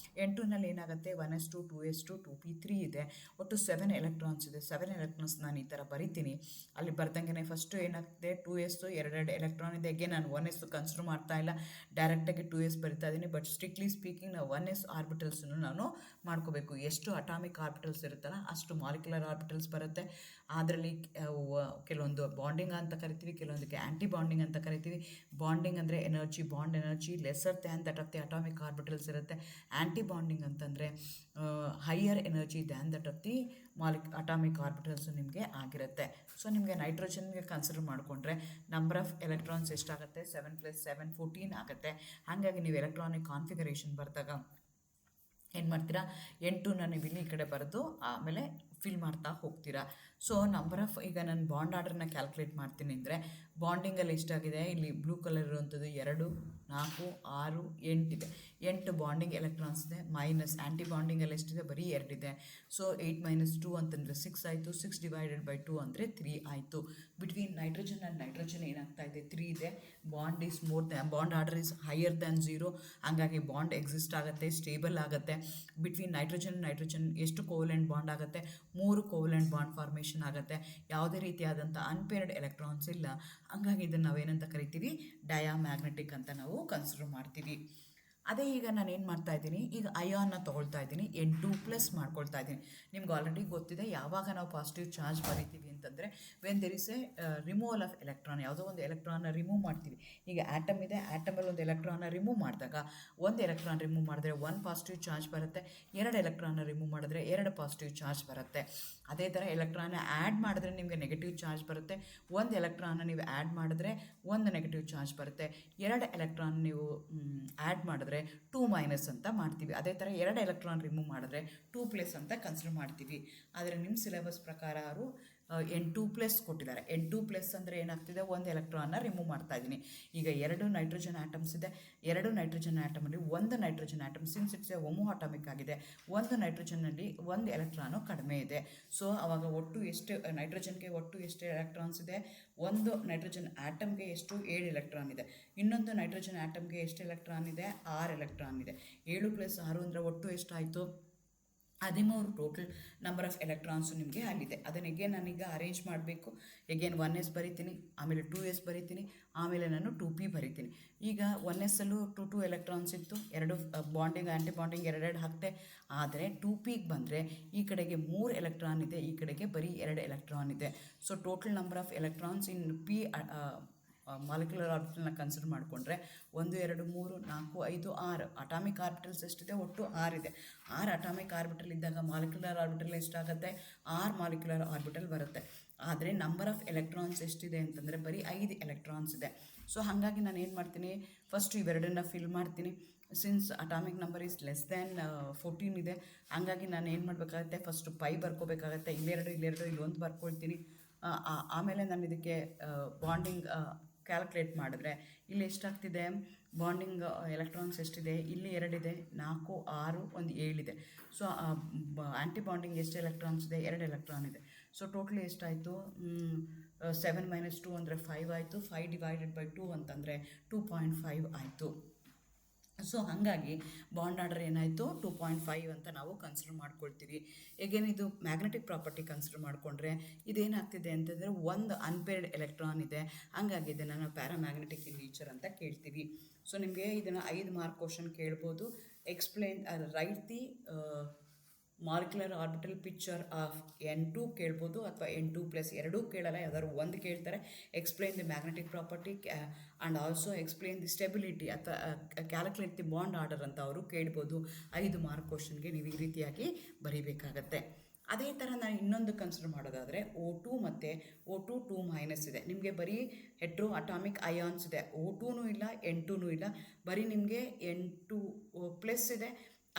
N2ನಲ್ಲಿ ಏನಾಗುತ್ತೆ 1s2 2s2 2p3 ಇದೆ. ಒಟ್ಟು 7 ಎಲೆಕ್ಟ್ರಾನ್ಸ್ ಇದೆ. 7 ಎಲೆಕ್ಟ್ರಾನ್ಸ್ ನಾನು ಈ ಥರ ಬರಿತೀನಿ. ಅಲ್ಲಿ ಬರ್ದಂಗೆ ಫಸ್ಟು ಏನಾಗ್ತದೆ 2s ಎರಡು ಎಲೆಕ್ಟ್ರಾನ್ ಇದೆ. ಅಗೇನ್ ನಾನು 1s ಕನ್ಸಿಡರ್ ಮಾಡ್ತಾ ಇಲ್ಲ, ಡೈರೆಕ್ಟಾಗಿ 2s ಬರಿತಾ ಇದ್ದೀನಿ. ಬಟ್ ಸ್ಟ್ರಿಕ್ಟ್ಲಿ ಸ್ಪೀಕಿಂಗ್ ನಾವು 1s ಆರ್ಬಿಟಲ್ಸನ್ನು ನಾನು ಮಾಡ್ಕೋಬೇಕು. ಎಷ್ಟು ಅಟಾಮಿಕ್ ಆರ್ಬಿಟಲ್ಸ್ ಇರುತ್ತಲ್ಲ ಅಷ್ಟು ಮಾಲಿಕ್ಯುಲರ್ ಆರ್ಬಿಟಲ್ಸ್ ಬರುತ್ತೆ. ಅದರಲ್ಲಿ ಕೆಲವೊಂದು ಬಾಂಡಿಂಗ್ ಅಂತ ಕರಿತೀವಿ, ಕೆಲವೊಂದಕ್ಕೆ ಆ್ಯಂಟಿ ಬಾಂಡಿಂಗ್ ಅಂತ ಕರಿತೀವಿ. ಬಾಂಡಿಂಗ್ ಅಂದರೆ bond energy lesser than that of the atomic orbitals ಇರುತ್ತೆ. ಆ್ಯಂಟಿ ಬಾಂಡಿಂಗ್ ಅಂತಂದರೆ higher energy than that of the atomic orbitals ನಿಮಗೆ ಆಗಿರುತ್ತೆ. ಸೊ ನಿಮಗೆ ನೈಟ್ರೋಜನ್ಗೆ ಕನ್ಸಿಡರ್ ಮಾಡಿಕೊಂಡ್ರೆ ನಂಬರ್ ಆಫ್ ಎಲೆಕ್ಟ್ರಾನ್ಸ್ ಎಷ್ಟಾಗುತ್ತೆ, 7 + 7 14 ಆಗುತ್ತೆ. ಹಾಗಾಗಿ ನೀವು ಎಲೆಕ್ಟ್ರಾನಿಕ್ ಕಾನ್ಫಿಗರೇಷನ್ ಬರೆದಾಗ ಏನು ಮಾಡ್ತೀರಾ, N2ನ ನೀವು ಇಲ್ಲಿ ಈ ಕಡೆ ಬರೆದು ಆಮೇಲೆ ಫಿಲ್ ಮಾಡ್ತಾ ಹೋಗ್ತೀರಾ. ಸೊ ನಂಬರ್ ಆಫ್ ಈಗ ನಾನು ಬಾಂಡ್ ಆರ್ಡ್ರನ್ನ ಕ್ಯಾಲ್ಕುಲೇಟ್ ಮಾಡ್ತೀನಿ ಅಂದರೆ ಬಾಂಡಿಂಗಲ್ಲಿ ಎಷ್ಟಾಗಿದೆ, ಇಲ್ಲಿ ಬ್ಲೂ ಕಲರ್ ಇರುವಂಥದ್ದು 2 4 6 8 ಇದೆ. 8 ಬಾಂಡಿಂಗ್ ಎಲೆಕ್ಟ್ರಾನ್ಸ್ ಇದೆ. ಮೈನಸ್ ಆ್ಯಂಟಿ ಬಾಂಡಿಂಗಲ್ಲಿ ಎಷ್ಟಿದೆ, ಬರೀ 2 ಇದೆ. ಸೊ 8 - 2 ಅಂತಂದರೆ 6 ಆಯಿತು. 6 / 2 ಅಂದರೆ 3 ಆಯಿತು. ಬಿಟ್ವೀನ್ ನೈಟ್ರೋಜನ್ ಆ್ಯಂಡ್ ನೈಟ್ರೋಜನ್ ಏನಾಗ್ತಾ ಇದೆ, 3 ಇದೆ. Bond order is higher than 0. ಹಂಗಾಗಿ ಬಾಂಡ್ ಎಕ್ಸಿಸ್ಟ್ ಆಗುತ್ತೆ, ಸ್ಟೇಬಲ್ ಆಗುತ್ತೆ. ಬಿಟ್ವೀನ್ ನೈಟ್ರೋಜನ್ ಎಷ್ಟು ಕೋವೆಲೆಂಟ್ ಬಾಂಡ್ ಆಗುತ್ತೆ, 3 ಕೋವೆಲೆಂಟ್ ಬಾಂಡ್ ಫಾರ್ಮೇಷನ್ ಆಗುತ್ತೆ. ಯಾವುದೇ ರೀತಿಯಾದಂಥ ಅನ್ಪೇರ್ಡ್ ಎಲೆಕ್ಟ್ರಾನ್ಸ್ ಇಲ್ಲ. ಹಂಗಾಗಿ ಇದನ್ನು ನಾವೇನಂತ ಕರಿತೀವಿ, ಡಯಾಮ್ಯಾಗ್ನೆಟಿಕ್ ಅಂತ ನಾವು ಕನ್ಸಿಡರ್ ಮಾಡ್ತೀವಿ. ಅದೇ ಈಗ ನಾನು ಏನು ಮಾಡ್ತಾ ಇದ್ದೀನಿ, ಈಗ ಅಯಾನ್ನ ತೊಗೊಳ್ತಾ ಇದ್ದೀನಿ, N2+ ಮಾಡ್ಕೊಳ್ತಾ ಇದ್ದೀನಿ. ನಿಮ್ಗೆ ಆಲ್ರೆಡಿ ಗೊತ್ತಿದೆ ಯಾವಾಗ ನಾವು ಪಾಸಿಟಿವ್ ಚಾರ್ಜ್ ಬರೀತೀವಿ ಅಂತಂದರೆ when there is A removal of electron. ಯಾವುದೋ ಒಂದು ಎಲೆಕ್ಟ್ರಾನ್ನ ರಿಮೂವ್ ಮಾಡ್ತೀವಿ. ಈಗ ಆಟಮ್ ಇದೆ, ಆಟಮಲ್ಲಿ ಒಂದು ಎಲೆಕ್ಟ್ರಾನ್ನ ರಿಮೂವ್ ಮಾಡಿದಾಗ ಒಂದು ಎಲೆಕ್ಟ್ರಾನ್ ರಿಮೂವ್ ಮಾಡಿದ್ರೆ 1 ಪಾಸಿಟಿವ್ ಚಾರ್ಜ್ ಬರುತ್ತೆ. 2 ಎಲೆಕ್ಟ್ರಾನ್ನ ರಿಮೂವ್ ಮಾಡಿದ್ರೆ 2 ಪಾಸಿಟಿವ್ ಚಾರ್ಜ್ ಬರುತ್ತೆ. ಅದೇ ಥರ ಎಲೆಕ್ಟ್ರಾನ್ನ ಆ್ಯಡ್ ಮಾಡಿದ್ರೆ ನಿಮಗೆ ನೆಗೆಟಿವ್ ಚಾರ್ಜ್ ಬರುತ್ತೆ. 1 ಎಲೆಕ್ಟ್ರಾನ್ನ ನೀವು ಆ್ಯಡ್ ಮಾಡಿದ್ರೆ 1 ನೆಗೆಟಿವ್ ಚಾರ್ಜ್ ಬರುತ್ತೆ. 2 ಎಲೆಕ್ಟ್ರಾನ್ ನೀವು ಆ್ಯಡ್ ಮಾಡಿದ್ರೆ 2- ಅಂತ ಮಾಡ್ತೀವಿ. ಅದೇ ಥರ 2 ಎಲೆಕ್ಟ್ರಾನ್ ರಿಮೂವ್ ಮಾಡಿದ್ರೆ 2+ ಅಂತ ಕನ್ಸಿಡರ್ ಮಾಡ್ತೀವಿ. ಆದರೆ ನಿಮ್ಮ ಸಿಲೆಬಸ್ ಪ್ರಕಾರ ಅವರು N2+ ಕೊಟ್ಟಿದ್ದಾರೆ. N2+ ಅಂದರೆ ಏನಾಗ್ತಿದೆ, 1 ಎಲೆಕ್ಟ್ರಾನ್ನ ರಿಮೂವ್ ಮಾಡ್ತಾ ಇದ್ದೀನಿ. ಈಗ 2 ನೈಟ್ರೋಜನ್ ಆಟಮ್ಸ್ ಇದೆ. 2 ನೈಟ್ರೋಜನ್ ಆಟಮಲ್ಲಿ 1 nitrogen atom since it's a homo atomic ಆಗಿದೆ, 1 ನೈಟ್ರೋಜನ್ನಲ್ಲಿ 1 ಎಲೆಕ್ಟ್ರಾನು ಕಡಿಮೆ ಇದೆ. ಸೊ ಆವಾಗ ಒಟ್ಟು ಎಷ್ಟು ನೈಟ್ರೋಜನ್ಗೆ ಒಟ್ಟು ಎಷ್ಟು ಎಲೆಕ್ಟ್ರಾನ್ಸ್ ಇದೆ, 1 ನೈಟ್ರೋಜನ್ ಆಟಮ್ಗೆ ಎಷ್ಟು 7 ಎಲೆಕ್ಟ್ರಾನ್ ಇದೆ. ಇನ್ನೊಂದು ನೈಟ್ರೋಜನ್ ಆಟಮ್ಗೆ ಎಷ್ಟು ಎಲೆಕ್ಟ್ರಾನ್ ಇದೆ, 6 ಎಲೆಕ್ಟ್ರಾನ್ ಇದೆ. 7 + 6 ಅಂದರೆ ಒಟ್ಟು ಎಷ್ಟಾಯಿತು, 13 ಟೋಟಲ್ ನಂಬರ್ ಆಫ್ ಎಲೆಕ್ಟ್ರಾನ್ಸು ನಿಮಗೆ ಅಲ್ಲಿದೆ. ಅದನ್ನ ನಾನೀಗ ಅರೇಂಜ್ ಮಾಡಬೇಕು. 1s ಬರಿತೀನಿ, ಆಮೇಲೆ 2s ಬರಿತೀನಿ, ಆಮೇಲೆ ನಾನು 2p ಬರಿತೀನಿ. ಈಗ 1sಲ್ಲೂ 2 ಎಲೆಕ್ಟ್ರಾನ್ಸ್ ಇತ್ತು, 2 ಬಾಂಡಿಂಗ್ ಆ್ಯಂಟಿ ಬಾಂಡಿಂಗ್ 2 ಹಾಕ್ತೆ. ಆದರೆ 2pಗೆ ಬಂದರೆ ಈ ಕಡೆಗೆ 3 ಎಲೆಕ್ಟ್ರಾನ್ ಇದೆ, ಈ ಕಡೆಗೆ ಬರೀ 2 ಎಲೆಕ್ಟ್ರಾನ್ ಇದೆ. So total number of electrons in p molecular ಆರ್ಬಿಟಲ್ನ ಕನ್ಸಿಡರ್ ಮಾಡಿಕೊಂಡ್ರೆ 1 2 3 4 5 6 ಅಟಾಮಿಕ್ ಆರ್ಬಿಟಲ್ಸ್ ಎಷ್ಟಿದೆ, ಒಟ್ಟು 6 ಇದೆ. 6 ಅಟಾಮಿಕ್ ಆರ್ಬಿಟಲ್ ಇದ್ದಾಗ ಮಾಲಿಕ್ಯುಲರ್ ಆರ್ಬಿಟಲ್ ಎಷ್ಟಾಗುತ್ತೆ, 6 ಮಾಲಿಕ್ಯುಲರ್ ಆರ್ಬಿಟಲ್ ಬರುತ್ತೆ. ಆದರೆ ನಂಬರ್ ಆಫ್ ಎಲೆಕ್ಟ್ರಾನ್ಸ್ ಎಷ್ಟಿದೆ ಅಂತಂದರೆ ಬರೀ 5 ಎಲೆಕ್ಟ್ರಾನ್ಸ್ ಇದೆ. ಸೊ ಹಾಗಾಗಿ ನಾನು ಏನು ಮಾಡ್ತೀನಿ, ಫಸ್ಟು ಇವೆರಡನ್ನ ಫಿಲ್ ಮಾಡ್ತೀನಿ. Since atomic number is less than 14 ಇದೆ, ಹಾಗಾಗಿ ನಾನು ಏನು ಮಾಡಬೇಕಾಗುತ್ತೆ, ಫಸ್ಟು ಪೈ ಬರ್ಕೋಬೇಕಾಗತ್ತೆ. ಇಲ್ಲೆರಡು ಇಲ್ಲೊಂದು ಬರ್ಕೊಳ್ತೀನಿ. ಆಮೇಲೆ ನಾನು ಇದಕ್ಕೆ ಬಾಂಡಿಂಗ್ ಕ್ಯಾಲ್ಕುಲೇಟ್ ಮಾಡಿದ್ರೆ ಇಲ್ಲಿ ಎಷ್ಟಾಗ್ತಿದೆ, ಬಾಂಡಿಂಗ್ ಎಲೆಕ್ಟ್ರಾನ್ಸ್ ಎಷ್ಟಿದೆ, ಇಲ್ಲಿ 2 ಇದೆ, 4 6 1 7 ಇದೆ. ಸೊ ಆ್ಯಂಟಿ ಬಾಂಡಿಂಗ್ ಎಷ್ಟು ಎಲೆಕ್ಟ್ರಾನ್ಸ್ ಇದೆ, 2 ಎಲೆಕ್ಟ್ರಾನ್ ಇದೆ. ಸೊ ಟೋಟಲಿ ಎಷ್ಟಾಯಿತು, 7 - 2 ಅಂದರೆ 5 ಆಯಿತು. 5 / 2 ಅಂತಂದರೆ 2.5 ಆಯಿತು. ಸೊ ಹಾಗಾಗಿ ಬಾಂಡ್ ಆರ್ಡರ್ ಏನಾಯಿತು, 2.5 ಅಂತ ನಾವು ಕನ್ಸಿಡರ್ ಮಾಡ್ಕೊಳ್ತೀವಿ. ಇದು ಮ್ಯಾಗ್ನೆಟಿಕ್ ಪ್ರಾಪರ್ಟಿ ಕನ್ಸಿಡರ್ ಮಾಡಿಕೊಂಡ್ರೆ ಇದೇನಾಗ್ತಿದೆ ಅಂತಂದರೆ 1 ಅನ್ಪೇರ್ಡ್ ಎಲೆಕ್ಟ್ರಾನ್ ಇದೆ, ಹಂಗಾಗಿ ಇದನ್ನು ನಾವು ಪ್ಯಾರಾಮ್ಯಾಗ್ನೆಟಿಕ್ ಇನ್ ನೇಚರ್ ಅಂತ ಕೇಳ್ತೀವಿ. ಸೊ ನಿಮಗೆ ಇದನ್ನು 5 ಮಾರ್ಕ್ ಕ್ವಶನ್ ಕೇಳ್ಬೋದು. Explain right the molecular orbital picture of N2 ಕೇಳ್ಬೋದು, ಅಥವಾ N2+ ಎರಡೂ ಕೇಳಲ್ಲ, ಯಾವ್ದಾದ್ರು ಒಂದು ಕೇಳ್ತಾರೆ. Explain the magnetic property and also explain the stability ಅಥವಾ ಕ್ಯಾಲ್ಕುಲೇಟ್ ದಿ ಬಾಂಡ್ ಆರ್ಡರ್ ಅಂತ ಅವರು ಕೇಳ್ಬೋದು. 5 ಮಾರ್ಕ್ ಕ್ವಶನ್ಗೆ ನೀವು ಈ ರೀತಿಯಾಗಿ ಬರೀಬೇಕಾಗತ್ತೆ. ಅದೇ ಥರ ನಾನು ಇನ್ನೊಂದು ಕನ್ಸಿಡರ್ ಮಾಡೋದಾದರೆ O2 ಮತ್ತು O2 2- ಇದೆ. ನಿಮಗೆ ಬರೀ ಹೆಟ್ರೋ ಅಟಾಮಿಕ್ ಅಯಾನ್ಸ್ ಇದೆ. O2 ಇಲ್ಲ, N2 ಇಲ್ಲ, ಬರೀ ನಿಮಗೆ N2+ ಇದೆ.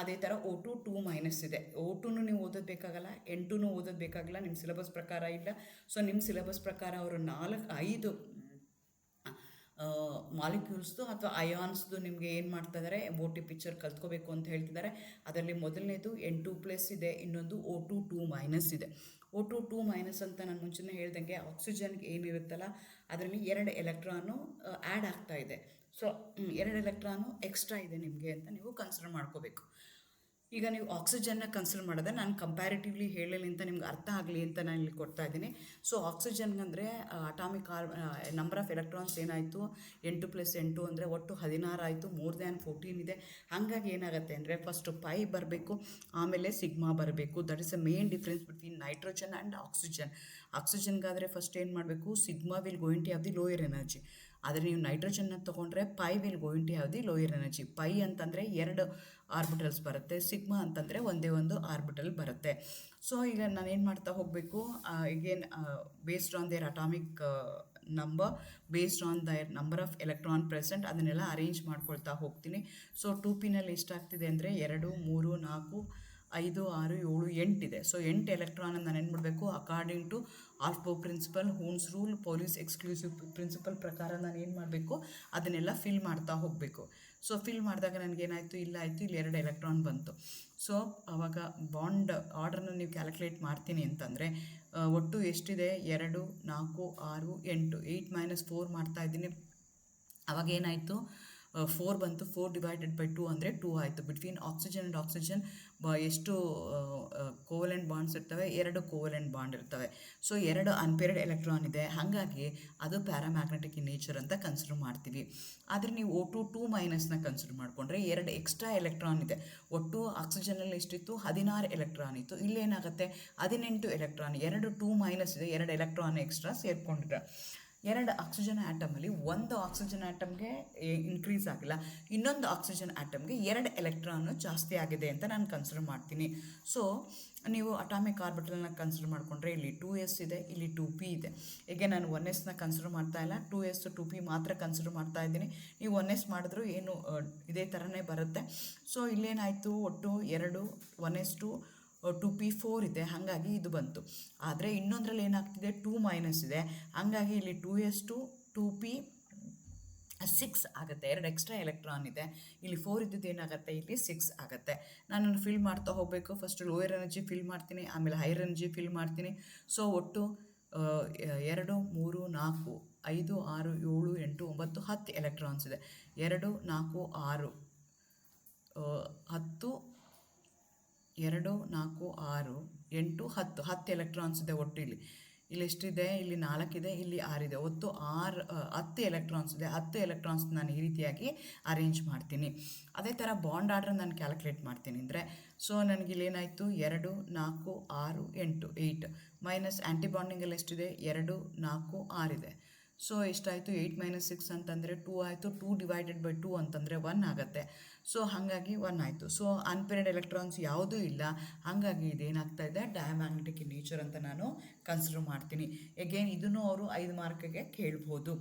ಅದೇ ಥರ O2 2- ಇದೆ. O2 ನೀವು ಓದೋದು ಬೇಕಾಗಲ್ಲ, N2 ಓದೋದು ಬೇಕಾಗಲ್ಲ, ನಿಮ್ಮ ಸಿಲೆಬಸ್ ಪ್ರಕಾರ ಇಲ್ಲ. ಸೊ ನಿಮ್ಮ ಸಿಲೆಬಸ್ ಪ್ರಕಾರ ಅವರು 5 ಮಾಲಿಕ್ಯೂಲ್ಸ್ದು ಅಥವಾ ಅಯಾನ್ಸ್ದು ನಿಮಗೆ ಏನು ಮಾಡ್ತಾ ಇದ್ದಾರೆ, O2 ಪಿಕ್ಚರ್ ಕಲ್ತ್ಕೋಬೇಕು ಅಂತ ಹೇಳ್ತಿದ್ದಾರೆ. ಅದರಲ್ಲಿ ಮೊದಲನೇದು N2+ ಇದೆ, ಇನ್ನೊಂದು O2 2- ಇದೆ. O2 2- ಅಂತ ನಾನು ಮುಂಚೆನೇ ಹೇಳ್ದಂಗೆ ಆಕ್ಸಿಜನ್ಗೆ ಏನಿರುತ್ತಲ್ಲ ಅದರಲ್ಲಿ 2 ಎಲೆಕ್ಟ್ರಾನು ಆ್ಯಡ್ ಆಗ್ತಾ ಇದೆ. ಸೊ 2 ಎಲೆಕ್ಟ್ರಾನು ಎಕ್ಸ್ಟ್ರಾ ಇದೆ ನಿಮಗೆ ಅಂತ ನೀವು ಕನ್ಸಿಡರ್ ಮಾಡ್ಕೋಬೇಕು. ಈಗ ನೀವು ಆಕ್ಸಿಜನ್ನ ಕನ್ಸಿಡರ್ ಮಾಡಿದ್ರೆ ನಾನು ಕಂಪ್ಯಾರಿಟಿವ್ಲಿ ಹೇಳಲಿ ಅಂತ ನಿಮ್ಗೆ ಅರ್ಥ ಆಗಲಿ ಅಂತ ನಾನು ಇಲ್ಲಿ ಕೊಡ್ತಾ ಇದ್ದೀನಿ. ಸೊ ಆಕ್ಸಿಜನ್ಗಂದರೆ ಅಟಾಮಿಕ್ ನಂಬರ್ ಆಫ್ ಎಲೆಕ್ಟ್ರಾನ್ಸ್ ಏನಾಯಿತು, N2+ N2 ಅಂದರೆ ಒಟ್ಟು 16 ಆಯಿತು, ಮೋರ್ ದ್ಯಾನ್ 14 ಇದೆ. ಹಾಗಾಗಿ ಏನಾಗುತ್ತೆ ಅಂದರೆ ಫಸ್ಟು ಪೈ ಬರಬೇಕು, ಆಮೇಲೆ ಸಿಗ್ಮಾ ಬರಬೇಕು. That is a main difference between nitrogen and oxygen. ಆಕ್ಸಿಜನ್ಗಾದರೆ ಫಸ್ಟ್ ಏನು ಮಾಡಬೇಕು, sigma will going to have the lower energy. ಆದರೆ ನೀವು ನೈಟ್ರೋಜನ್ನ ತೊಗೊಂಡ್ರೆ pi will going to have the lower energy. Pi ಅಂತಂದರೆ 2 ಆರ್ಬಿಟಲ್ಸ್ ಬರುತ್ತೆ, ಸಿಗ್ಮಾ ಅಂತಂದರೆ ಒಂದೇ ಒಂದು ಆರ್ಬಿಟಲ್ ಬರುತ್ತೆ. ಸೊ ಈಗ ನಾನೇನು ಮಾಡ್ತಾ ಹೋಗಬೇಕು, again based on there atomic number, based on their number of electron present, ಅದನ್ನೆಲ್ಲ ಅರೇಂಜ್ ಮಾಡ್ಕೊಳ್ತಾ ಹೋಗ್ತೀನಿ. ಸೊ 2p ಎಷ್ಟಾಗ್ತಿದೆ ಅಂದರೆ 2, 3, 4, 5, 6, 7, 8 ಇದೆ. ಸೊ 8 ಎಲೆಕ್ಟ್ರಾನ್ ನಾನು ಏನು ಮಾಡಬೇಕು, according to Aufbau principle, Hund's rule, Pauli's exclusive principle ಪ್ರಕಾರ ನಾನು ಏನು ಮಾಡಬೇಕು, ಅದನ್ನೆಲ್ಲ ಫಿಲ್ ಮಾಡ್ತಾ ಹೋಗಬೇಕು. ಸೊ ಫಿಲ್ ಮಾಡಿದಾಗ ನನಗೇನಾಯಿತು, ಇಲ್ಲ ಆಯಿತು, ಇಲ್ಲಿ 2 ಎಲೆಕ್ಟ್ರಾನ್ ಬಂತು. ಸೊ ಆವಾಗ ಬಾಂಡ್ ಆರ್ಡ್ರನ್ನ ನೀವು ಕ್ಯಾಲ್ಕುಲೇಟ್ ಮಾಡ್ತೀನಿ ಅಂತಂದರೆ ಒಟ್ಟು ಎಷ್ಟಿದೆ, 2, 4, 6, 8, 8 - 4 ಮಾಡ್ತಾಯಿದ್ದೀನಿ. ಅವಾಗ ಏನಾಯಿತು, 4 ಬಂತು. 4 ಡಿವೈಡೆಡ್ ಬೈ 2 ಅಂದರೆ 2 ಆಯಿತು. ಬಿಟ್ವೀನ್ ಆಕ್ಸಿಜನ್ ಆ್ಯಂಡ್ ಆಕ್ಸಿಜನ್ ಎಷ್ಟು ಕೋವಲೆಂಟ್ ಬಾಂಡ್ಸ್ ಇರ್ತವೆ, 2 ಕೋವಲೆಂಟ್ ಬಾಂಡ್ ಇರ್ತವೆ. ಸೊ 2 ಅನ್ಪೇರ್ಡ್ ಎಲೆಕ್ಟ್ರಾನ್ ಇದೆ, ಹಾಗಾಗಿ ಅದು ಪ್ಯಾರಾಮ್ಯಾಗ್ನೆಟಿಕ್ ಇನ್ ನೇಚರ್ ಅಂತ ಕನ್ಸಿಡರ್ ಮಾಡ್ತೀವಿ. ಆದರೆ ನೀವು O2 2- ಕನ್ಸಿಡರ್ ಮಾಡಿಕೊಂಡ್ರೆ 2 ಎಕ್ಸ್ಟ್ರಾ ಎಲೆಕ್ಟ್ರಾನ್ ಇದೆ. ಒಟ್ಟು ಆಕ್ಸಿಜನಲ್ಲಿ ಎಷ್ಟಿತ್ತು, 16 ಎಲೆಕ್ಟ್ರಾನ್ ಇತ್ತು. ಇಲ್ಲೇನಾಗುತ್ತೆ, 18 ಎಲೆಕ್ಟ್ರಾನ್, 2 2- ಇದೆ, 2 ಎಲೆಕ್ಟ್ರಾನ್ ಎಕ್ಸ್ಟ್ರಾ ಸೇರಿಕೊಂಡಿದೆ. 2 ಆಕ್ಸಿಜನ್ ಆ್ಯಟಮಲ್ಲಿ ಒಂದು ಆಕ್ಸಿಜನ್ ಆ್ಯಟಮ್ಗೆ ಇನ್ಕ್ರೀಸ್ ಆಗಿಲ್ಲ, ಇನ್ನೊಂದು ಆಕ್ಸಿಜನ್ ಆ್ಯಟಮ್ಗೆ 2 ಎಲೆಕ್ಟ್ರಾನು ಜಾಸ್ತಿ ಆಗಿದೆ ಅಂತ ನಾನು ಕನ್ಸಿಡರ್ ಮಾಡ್ತೀನಿ. ಸೊ ನೀವು ಅಟಾಮಿಕ್ ಆರ್ಬಿಟಲ್ನ ಕನ್ಸಿಡರ್ ಮಾಡಿಕೊಂಡ್ರೆ ಇಲ್ಲಿ 2s ಇದೆ, ಇಲ್ಲಿ 2p ಇದೆ. ಈಗ ನಾನು 1s ಕನ್ಸಿಡರ್ ಮಾಡ್ತಾ ಇಲ್ಲ, 2s 2p ಮಾತ್ರ ಕನ್ಸಿಡರ್ ಮಾಡ್ತಾ ಇದ್ದೀನಿ. ನೀವು 1s ಮಾಡಿದ್ರು ಏನು ಇದೇ ಥರನೇ ಬರುತ್ತೆ. ಸೊ ಇಲ್ಲೇನಾಯಿತು, ಒಟ್ಟು 2 1s 2p 4 ಇದೆ, ಹಾಗಾಗಿ ಇದು ಬಂತು. ಆದರೆ ಇನ್ನೊಂದರಲ್ಲಿ ಏನಾಗ್ತಿದೆ, 2- ಇದೆ, ಹಾಗಾಗಿ ಇಲ್ಲಿ 2s 2p 6 ಆಗುತ್ತೆ. 2 ಎಕ್ಸ್ಟ್ರಾ ಎಲೆಕ್ಟ್ರಾನ್ ಇದೆ. ಇಲ್ಲಿ 4 ಇದ್ದಿದ್ದು ಏನಾಗುತ್ತೆ, ಇಲ್ಲಿ 6 ಆಗುತ್ತೆ. ನಾನು ಫಿಲ್ ಮಾಡ್ತಾ ಹೋಗಬೇಕು. ಫಸ್ಟ್ ಲೋಯರ್ ಎನರ್ಜಿ ಫಿಲ್ ಮಾಡ್ತೀನಿ, ಆಮೇಲೆ ಹೈಯರ್ ಎನರ್ಜಿ ಫಿಲ್ ಮಾಡ್ತೀನಿ. ಸೊ ಒಟ್ಟು 2, 3, 4, 5, 6, 7, 8, 9, 10 ಎಲೆಕ್ಟ್ರಾನ್ಸ್ ಇದೆ. 2, 4, 6, 10, 2, 4, 6, 8, 10 ಎಲೆಕ್ಟ್ರಾನ್ಸ್ ಇದೆ ಒಟ್ಟು. ಇಲ್ಲಿ ಎಷ್ಟಿದೆ, ಇಲ್ಲಿ 4 ಇದೆ, ಇಲ್ಲಿ 6 ಇದೆ, ಒಟ್ಟು 10 ಎಲೆಕ್ಟ್ರಾನ್ಸ್ ಇದೆ. 10 ಎಲೆಕ್ಟ್ರಾನ್ಸ್ ನಾನು ಈ ರೀತಿಯಾಗಿ ಅರೇಂಜ್ ಮಾಡ್ತೀನಿ. ಅದೇ ಥರ ಬಾಂಡ್ ಆರ್ಡ್ರ್ ನಾನು ಕ್ಯಾಲ್ಕುಲೇಟ್ ಮಾಡ್ತೀನಿ ಅಂದರೆ, ಸೊ ನನಗಿಲ್ಲೇನಾಯಿತು, 2, 4, 6, 8, 8 ಮೈನಸ್ ಆ್ಯಂಟಿಬಾಂಡಿಂಗಲ್ಲಿ ಎಷ್ಟಿದೆ, 2, 4, 6 ಇದೆ. ಸೊ ಎಷ್ಟಾಯಿತು, 8 - 6 ಅಂತಂದರೆ 2 ಆಯಿತು. 2 ಡಿವೈಡೆಡ್ ಬೈ 2 ಅಂತಂದರೆ 1 ಆಗುತ್ತೆ. ಸೊ ಹಾಗಾಗಿ 1 ಆಯಿತು. ಸೊ ಅನ್ಪೇರ್ಡ್ ಎಲೆಕ್ಟ್ರಾನ್ಸ್ ಯಾವುದೂ ಇಲ್ಲ, ಹಾಗಾಗಿ ಇದೇನಾಗ್ತಾ ಇದೆ, ಡಯಾಮ್ಯಾಗ್ನೆಟಿಕ್ ಇನ್ ನೇಚರ್ ಅಂತ ನಾನು ಕನ್ಸಿಡರ್ ಮಾಡ್ತೀನಿ. ಎಗೇನ್ ಇದನ್ನು ಅವರು 5 ಮಾರ್ಕ್ಗೆ ಕೇಳ್ಬೋದು.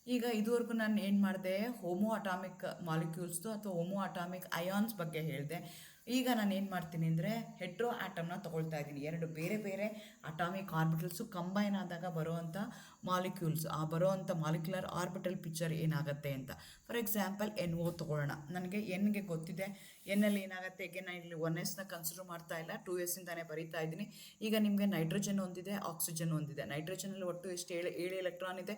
ಈಗ ಇದುವರೆಗೂ ನಾನು ಏನು ಮಾಡಿದೆ, ಹೋಮೋ ಅಟಾಮಿಕ್ ಮಾಲಿಕ್ಯೂಲ್ಸ್ದು ಅಥವಾ ಹೋಮೋ ಅಟಾಮಿಕ್ ಅಯಾನ್ಸ್ ಬಗ್ಗೆ ಹೇಳಿದೆ. ಈಗ ನಾನು ಏನು ಮಾಡ್ತೀನಿ ಅಂದರೆ ಹೆಟ್ರೋ ಆಟಮ್ನ ತೊಗೊಳ್ತಾ ಇದ್ದೀನಿ. 2 ಬೇರೆ ಬೇರೆ ಅಟಾಮಿಕ್ ಆರ್ಬಿಟಲ್ಸು ಕಂಬೈನ್ ಆದಾಗ ಬರೋವಂಥ ಮಾಲಿಕ್ಯೂಲ್ಸ್, ಆ ಬರೋವಂಥ ಮಾಲಿಕ್ಯುಲರ್ ಆರ್ಬಿಟಲ್ ಪಿಕ್ಚರ್ ಏನಾಗುತ್ತೆ ಅಂತ. ಫಾರ್ ಎಕ್ಸಾಂಪಲ್ NO ತೊಗೊಳ್ಳೋಣ. ನನಗೆ ಎನ್ಗೆ ಗೊತ್ತಿದೆ, ಎನ್ನಲ್ಲಿ ಏನಾಗುತ್ತೆ, ಈಗ ನಾನು ಇಲ್ಲಿ 1s ಕನ್ಸಿಡರ್ ಮಾಡ್ತಾ ಇಲ್ಲ, 2s ಇಂದಾನೆ ಬರೀತಾ ಇದ್ದೀನಿ. ಈಗ ನಿಮಗೆ ನೈಟ್ರೋಜನ್ ಒಂದಿದೆ, ಆಕ್ಸಿಜನ್ ಒಂದಿದೆ. ನೈಟ್ರೋಜನಲ್ಲಿ ಒಟ್ಟು ಎಷ್ಟು 7 ಎಲೆಕ್ಟ್ರಾನ್ ಇದೆ,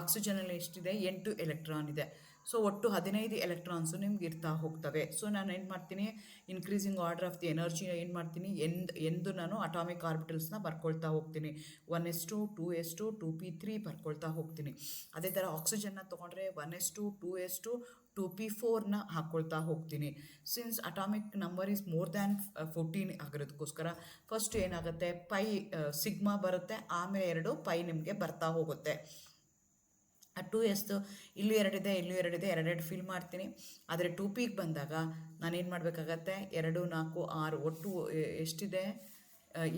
ಆಕ್ಸಿಜನಲ್ಲಿ ಎಷ್ಟಿದೆ, 8 ಎಲೆಕ್ಟ್ರಾನ್ ಇದೆ. ಸೊ ಒಟ್ಟು 15 ಎಲೆಕ್ಟ್ರಾನ್ಸು ನಿಮ್ಗೆ ಇರ್ತಾ ಹೋಗ್ತವೆ. ಸೊ ನಾನು ಏನು ಮಾಡ್ತೀನಿ, increasing order of the energy ಏನು ಮಾಡ್ತೀನಿ, ಎಂದು ನಾನು ಅಟಾಮಿಕ್ ಆರ್ಬಿಟಲ್ಸ್ನ ಬರ್ಕೊಳ್ತಾ ಹೋಗ್ತೀನಿ. 1s2 2s2 2p3 ಬರ್ಕೊಳ್ತಾ ಹೋಗ್ತೀನಿ. ಅದೇ ಥರ ಆಕ್ಸಿಜನ್ನ ತೊಗೊಂಡ್ರೆ 1s2 2s2 2p4ನ ಹಾಕ್ಕೊಳ್ತಾ ಹೋಗ್ತೀನಿ. Since atomic number is more than 14 ಆಗಿರೋದಕ್ಕೋಸ್ಕರ ಫಸ್ಟ್ ಏನಾಗುತ್ತೆ, ಪೈ ಸಿಗ್ಮಾ ಬರುತ್ತೆ, ಆಮೇಲೆ 2 ಪೈ ನಿಮಗೆ ಬರ್ತಾ ಹೋಗುತ್ತೆ. 2s ಇಲ್ಲೂ 2 ಇದೆ, ಇಲ್ಲೂ 2 ಇದೆ, 2 ಫಿಲ್ ಮಾಡ್ತೀನಿ. ಆದರೆ 2pಗೆ ಬಂದಾಗ ನಾನೇನು ಮಾಡಬೇಕಾಗತ್ತೆ, 2 4 6 ಒಟ್ಟು ಎಷ್ಟಿದೆ,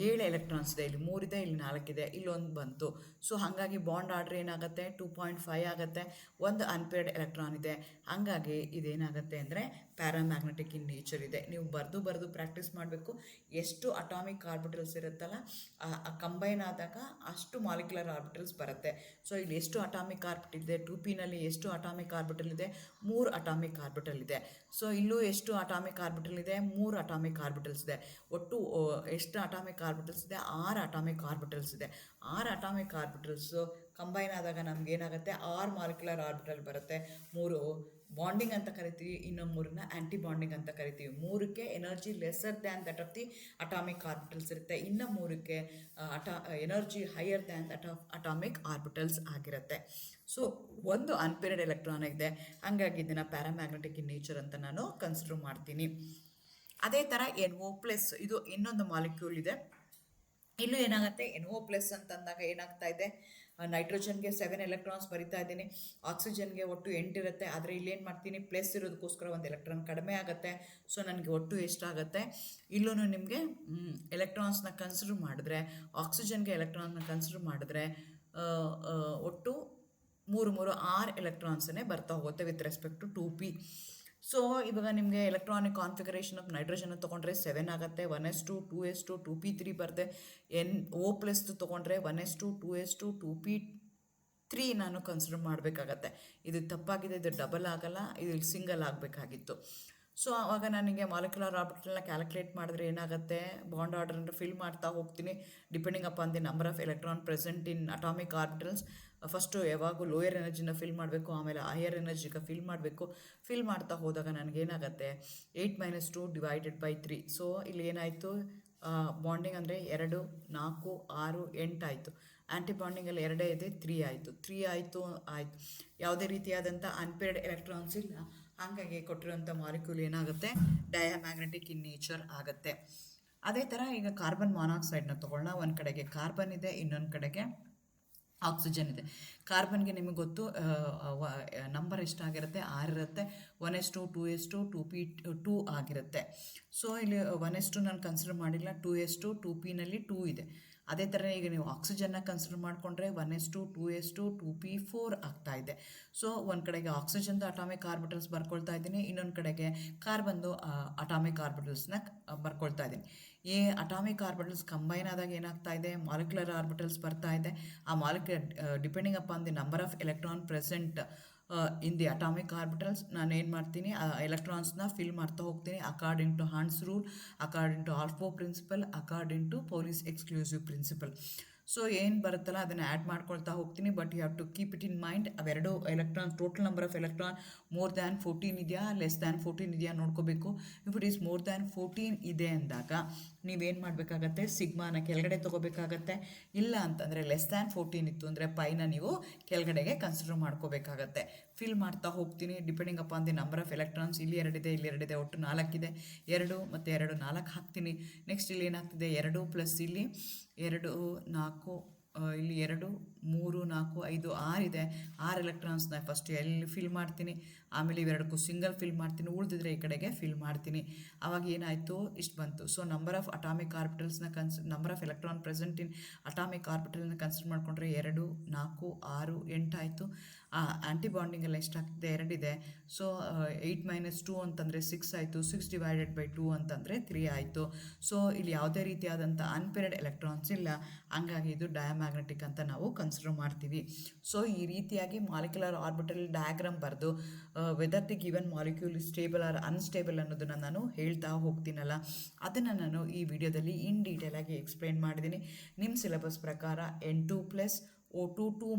7 ಎಲೆಕ್ಟ್ರಾನ್ಸ್ ಇದೆ. ಇಲ್ಲಿ 3 ಇದೆ, ಇಲ್ಲಿ 4 ಇದೆ, ಇಲ್ಲೊಂದು ಬಂತು. ಸೊ ಹಾಗಾಗಿ ಬಾಂಡ್ ಆರ್ಡ್ರ್ ಏನಾಗುತ್ತೆ, 2.5 ಆಗುತ್ತೆ. ಒಂದು ಅನ್ಪೇರ್ಡ್ ಎಲೆಕ್ಟ್ರಾನ್ ಇದೆ. ಹಾಗಾಗಿ ಇದೇನಾಗುತ್ತೆ ಅಂದರೆ ಪ್ಯಾರಾಮ್ಯಾಗ್ನೆಟಿಕ್ ಇನ್ ನೇಚರ್ ಇದೆ. ನೀವು ಬರೆದು ಪ್ರಾಕ್ಟೀಸ್ ಮಾಡಬೇಕು. ಎಷ್ಟು ಅಟಾಮಿಕ್ ಆರ್ಬಿಟಲ್ಸ್ ಇರುತ್ತಲ್ಲ, ಕಂಬೈನ್ ಆದಾಗ ಅಷ್ಟು ಮಾಲಿಕ್ಯುಲರ್ ಆರ್ಬಿಟಲ್ಸ್ ಬರುತ್ತೆ. ಸೊ ಇಲ್ಲಿ ಎಷ್ಟು ಅಟಾಮಿಕ್ ಆರ್ಬಿಟಲ್ ಇದೆ, 2pನಲ್ಲಿ ಎಷ್ಟು ಅಟಾಮಿಕ್ ಆರ್ಬಿಟಲ್ ಇದೆ, 3 ಅಟಾಮಿಕ್ ಆರ್ಬಿಟಲ್ ಇದೆ. ಸೊ ಇಲ್ಲೂ ಎಷ್ಟು ಅಟಾಮಿಕ್ ಆರ್ಬಿಟಲ್ ಇದೆ, 3 ಅಟಾಮಿಕ್ ಆರ್ಬಿಟಲ್ಸ್ ಇದೆ. ಒಟ್ಟು ಎಷ್ಟು ಅಟಾಮಿಕ್ ಆರ್ಬಿಟಲ್ಸ್ ಇದೆ, 6 ಅಟಾಮಿಕ್ ಆರ್ಬಿಟಲ್ಸ್ ಇದೆ. 6 ಅಟಾಮಿಕ್ ಆರ್ಬಿಟಲ್ಸು ಕಂಬೈನ್ ಆದಾಗ ನಮಗೇನಾಗುತ್ತೆ, 6 ಮಾಲಿಕ್ಯುಲರ್ ಆರ್ಬಿಟಲ್ ಬರುತ್ತೆ. 3 ಬಾಂಡಿಂಗ್ ಅಂತ ಕರಿತೀವಿ, ಇನ್ನು 3ನ ಆ್ಯಂಟಿ ಬಾಂಡಿಂಗ್ ಅಂತ ಕರಿತೀವಿ. 3ಕ್ಕೆ energy lesser than that of the atomic orbitals ಇರುತ್ತೆ, ಇನ್ನು 3ಕ್ಕೆ energy higher than that of atomic orbitals ಆಗಿರುತ್ತೆ. ಸೊ ಒಂದು ಅನ್ಪೇರ್ಡ್ ಎಲೆಕ್ಟ್ರಾನ್ ಇದೆ, ಹಾಗಾಗಿ ಇದನ್ನು ಪ್ಯಾರಾಮ್ಯಾಗ್ನೆಟಿಕ್ ಇನ್ ನೇಚರ್ ಅಂತ ನಾನು ಕನ್ಸಿಡರ್ ಮಾಡ್ತೀನಿ. ಅದೇ ಥರ NO+, ಇದು ಇನ್ನೊಂದು ಮಾಲಿಕ್ಯೂಲ್ ಇದೆ. ಇಲ್ಲೂ ಏನಾಗುತ್ತೆ, NO+ ಅಂತಂದಾಗ ಏನಾಗ್ತಾ ಇದೆ, ನೈಟ್ರೋಜನ್ಗೆ 7 ಎಲೆಕ್ಟ್ರಾನ್ಸ್ ಬರಿತಾ ಇದ್ದೀನಿ, ಆಕ್ಸಿಜನ್ಗೆ ಒಟ್ಟು 8 ಇರುತ್ತೆ. ಆದರೆ ಇಲ್ಲೇನು ಮಾಡ್ತೀನಿ, ಪ್ಲಸ್ ಇರೋದಕ್ಕೋಸ್ಕರ ಒಂದು ಎಲೆಕ್ಟ್ರಾನ್ ಕಡಿಮೆ ಆಗುತ್ತೆ. ಸೊ ನನಗೆ ಒಟ್ಟು ಎಷ್ಟಾಗುತ್ತೆ, ಇಲ್ಲೂ ನಿಮಗೆ ಎಲೆಕ್ಟ್ರಾನ್ಸ್ನ ಕನ್ಸಿಡರ್ ಮಾಡಿದ್ರೆ, ಆಕ್ಸಿಜನ್ಗೆ ಎಲೆಕ್ಟ್ರಾನ್ನ ಕನ್ಸಿಡರ್ ಮಾಡಿದ್ರೆ ಒಟ್ಟು 6 ಎಲೆಕ್ಟ್ರಾನ್ಸನ್ನೇ ಬರ್ತಾ ಹೋಗುತ್ತೆ with respect to 2p. So ಇವಾಗ ನಿಮಗೆ ಎಲೆಕ್ಟ್ರಾನಿಕ್ ಕಾನ್ಫಿಗರೇಷನ್ ಆಫ್ ನೈಟ್ರೋಜನ್ ತೊಗೊಂಡ್ರೆ 7 ಆಗುತ್ತೆ, 1s2 2s2 2p3 ಬರುತ್ತೆ. NO+ ತೊಗೊಂಡ್ರೆ 1s2 2s2 2p3 ನಾನು ಕನ್ಸಿಡರ್ ಮಾಡಬೇಕಾಗತ್ತೆ. ಇದು ತಪ್ಪಾಗಿದೆ, ಇದು ಡಬಲ್ ಆಗಲ್ಲ, ಇದು ಸಿಂಗಲ್ ಆಗಬೇಕಾಗಿತ್ತು. ಸೊ ಆವಾಗ ನನಗೆ ಮಾಲಿಕ್ಯುಲರ್ ಆರ್ಬಿಟಲ್ನ ಕ್ಯಾಲ್ಕುಲೇಟ್ ಮಾಡಿದ್ರೆ ಏನಾಗುತ್ತೆ, ಬಾಂಡ್ ಆರ್ಡರ್ನ ಫಿಲ್ ಮಾಡ್ತಾ ಹೋಗ್ತೀನಿ depending upon the number of electron present in atomic orbitals. First ಯಾವಾಗೂ ಲೋಯರ್ ಎನರ್ಜಿನ ಫಿಲ್ ಮಾಡಬೇಕು, ಆಮೇಲೆ ಹೈಯರ್ ಎನರ್ಜಿಗೆ ಫಿಲ್ ಮಾಡಬೇಕು. ಫಿಲ್ ಮಾಡ್ತಾ ಹೋದಾಗ ನನಗೇನಾಗುತ್ತೆ, 8 - 2 / 3. ಸೊ ಇಲ್ಲಿ ಏನಾಯಿತು, ಬಾಂಡಿಂಗ್ ಅಂದರೆ 2 4 6 8 ಆಯಿತು. ಆ್ಯಂಟಿ ಬಾಂಡಿಂಗಲ್ಲಿ 2 ಇದೆ, 3 ಆಯಿತು. 3 ಆಯಿತು. ಯಾವುದೇ ರೀತಿಯಾದಂಥ ಅನ್ಪೇರ್ಡ್ ಎಲೆಕ್ಟ್ರಾನ್ಸ್ ಇಲ್ಲ, ಹಾಗಾಗಿ ಕೊಟ್ಟಿರೋಂಥ ಮಾಲಿಕ್ಯೂಲ್ ಏನಾಗುತ್ತೆ, ಡಯಾಮ್ಯಾಗ್ನೆಟಿಕ್ ಇನ್ ನೇಚರ್ ಆಗುತ್ತೆ. ಅದೇ ಥರ ಈಗ ಕಾರ್ಬನ್ ಮಾನಾಕ್ಸೈಡ್ನ ತೊಗೊಳ್ಳೋಣ. ಒಂದು ಕಡೆಗೆ ಕಾರ್ಬನ್ ಇದೆ, ಇನ್ನೊಂದು ಕಡೆಗೆ ಆಕ್ಸಿಜನ್ ಇದೆ. ಕಾರ್ಬನ್ಗೆ ನಿಮಗೆ ಗೊತ್ತು ನಂಬರ್ ಎಷ್ಟಾಗಿರುತ್ತೆ, 6 ಇರುತ್ತೆ. 1s2 2s2 2p2 ಆಗಿರುತ್ತೆ. ಸೊ ಇಲ್ಲಿ 1s2 ನಾನು ಕನ್ಸಿಡರ್ ಮಾಡಿಲ್ಲ, 2s2 2pನಲ್ಲಿ 2 ಇದೆ. ಅದೇ ಥರ ಈಗ ನೀವು ಆಕ್ಸಿಜನ್ನ ಕನ್ಸಿಡರ್ ಮಾಡಿಕೊಂಡ್ರೆ 1s2 2s2 2p4 ಆಗ್ತಾ ಇದೆ. ಸೊ ಒಂದು ಕಡೆಗೆ ಆಕ್ಸಿಜನ್ದು ಅಟಾಮಿಕ್ ಆರ್ಬಿಟಲ್ಸ್ ಬರ್ಕೊಳ್ತಾ ಇದ್ದೀನಿ, ಇನ್ನೊಂದು ಕಡೆಗೆ ಕಾರ್ಬನ್ದು ಅಟಾಮಿಕ್ ಆರ್ಬಿಟಲ್ಸ್ನ ಬರ್ಕೊಳ್ತಾ ಇದ್ದೀನಿ. ಈ ಅಟಾಮಿಕ್ ಆರ್ಬಿಟಲ್ಸ್ ಕಂಬೈನ್ ಆದಾಗ ಏನಾಗ್ತಾ ಇದೆ, ಮಾಲಿಕ್ಯುಲರ್ ಆರ್ಬಿಟಲ್ಸ್ ಬರ್ತಾ ಇದೆ. ಆ molecular depending upon the number of electron present in the atomic orbitals ನಾನು ಏನು ಮಾಡ್ತೀನಿ, ಆ ಎಲೆಕ್ಟ್ರಾನ್ಸ್ನ ಫಿಲ್ ಮಾಡ್ತಾ ಹೋಗ್ತೀನಿ according to Hund's rule, according to Aufbau principle, according to Pauli's exclusive principle. So ಏನು ಬರುತ್ತಲ್ಲ ಅದನ್ನು ಆ್ಯಡ್ ಮಾಡ್ಕೊಳ್ತಾ ಹೋಗ್ತೀನಿ. But you have to keep it in mind, ಅವೆರಡು electron total number of electron more than 14 ಇದೆಯಾ ಲೆಸ್ ದ್ಯಾನ್ 14 ಇದೆಯಾ ನೋಡ್ಕೋಬೇಕು. If it is more than 14 ಇದೆ ಅಂದಾಗ ನೀವೇನು ಮಾಡಬೇಕಾಗತ್ತೆ, ಸಿಗ್ಮಾನ ಕೆಳಗಡೆ ತೊಗೋಬೇಕಾಗತ್ತೆ. ಇಲ್ಲ ಅಂತಂದರೆ ಲೆಸ್ ದ್ಯಾನ್ 14 ಇತ್ತು ಅಂದರೆ ಪೈನ ನೀವು ಕೆಳಗಡೆಗೆ ಕನ್ಸಿಡರ್ ಮಾಡ್ಕೋಬೇಕಾಗತ್ತೆ. ಫಿಲ್ ಮಾಡ್ತಾ ಹೋಗ್ತೀನಿ depending upon the number of electrons. ಇಲ್ಲಿ 2 ಇದೆ, ಇಲ್ಲಿ 2 ಇದೆ, ಒಟ್ಟು 4 ಇದೆ. 2 ಮತ್ತು 2 4 ಹಾಕ್ತೀನಿ. ನೆಕ್ಸ್ಟ್ ಇಲ್ಲಿ ಏನಾಗ್ತಿದೆ, 2 ಪ್ಲಸ್ ಇಲ್ಲಿ 2 4 ಇಲ್ಲಿ 2 3 4 5 6 ಇದೆ. 6 ಎಲೆಕ್ಟ್ರಾನ್ಸ್ನ ಫಸ್ಟ್ ಎಲ್ಲಿ ಫಿಲ್ ಮಾಡ್ತೀನಿ, ಆಮೇಲೆ ಇವೆರಡಕ್ಕೂ ಸಿಂಗಲ್ ಫಿಲ್ ಮಾಡ್ತೀನಿ, ಉಳಿದಿದ್ರೆ ಈ ಕಡೆಗೆ ಫಿಲ್ ಮಾಡ್ತೀನಿ. ಆವಾಗ ಏನಾಯಿತು, ಇಷ್ಟು ಬಂತು. ಸೊ ನಂಬರ್ ಆಫ್ ಅಟಾಮಿಕ್ ಆರ್ಬಿಟಲ್ಸ್ನ number of electron present in atomic ಆರ್ಬಿಟಲ್ನ ಕನ್ಸಿಡರ್ ಮಾಡಿಕೊಂಡ್ರೆ 2 4 6 8 ಆಯಿತು. ಆ್ಯಂಟಿ ಬಾಂಡಿಂಗೆಲ್ಲ ಎಷ್ಟಾಗ್ತಿದೆ, 2 ಇದೆ. ಸೊ 8 - 2 ಅಂತಂದರೆ 6 ಆಯಿತು. 6 / 2 ಅಂತಂದರೆ 3 ಆಯಿತು. ಸೊ ಇಲ್ಲಿ ಯಾವುದೇ ರೀತಿಯಾದಂಥ ಅನ್ಪೇರ್ಡ್ ಎಲೆಕ್ಟ್ರಾನ್ಸ್ ಇಲ್ಲ, ಹಂಗಾಗಿ ಇದು ಡಯಾಮ್ಯಾಗ್ನೆಟಿಕ್ ಅಂತ ನಾವು ಕನ್ಸಿಡರ್ ಮಾಡ್ತೀವಿ. ಸೊ ಈ ರೀತಿಯಾಗಿ ಮಾಲಿಕ್ಯುಲರ್ ಆರ್ಬಿಟಲ್ ಡಯಾಗ್ರಾಮ್ ಬರೆದು weather the given molecule stable or unstable ಅನ್ನೋದನ್ನು ನಾನು ಹೇಳ್ತಾ ಹೋಗ್ತೀನಲ್ಲ, ಅದನ್ನು ನಾನು ಈ ವಿಡಿಯೋದಲ್ಲಿ ಇನ್ ಡೀಟೇಲಾಗಿ ಎಕ್ಸ್ಪ್ಲೈನ್ ಮಾಡಿದ್ದೀನಿ. ನಿಮ್ಮ ಸಿಲೆಬಸ್ ಪ್ರಕಾರ N2+, O2 2-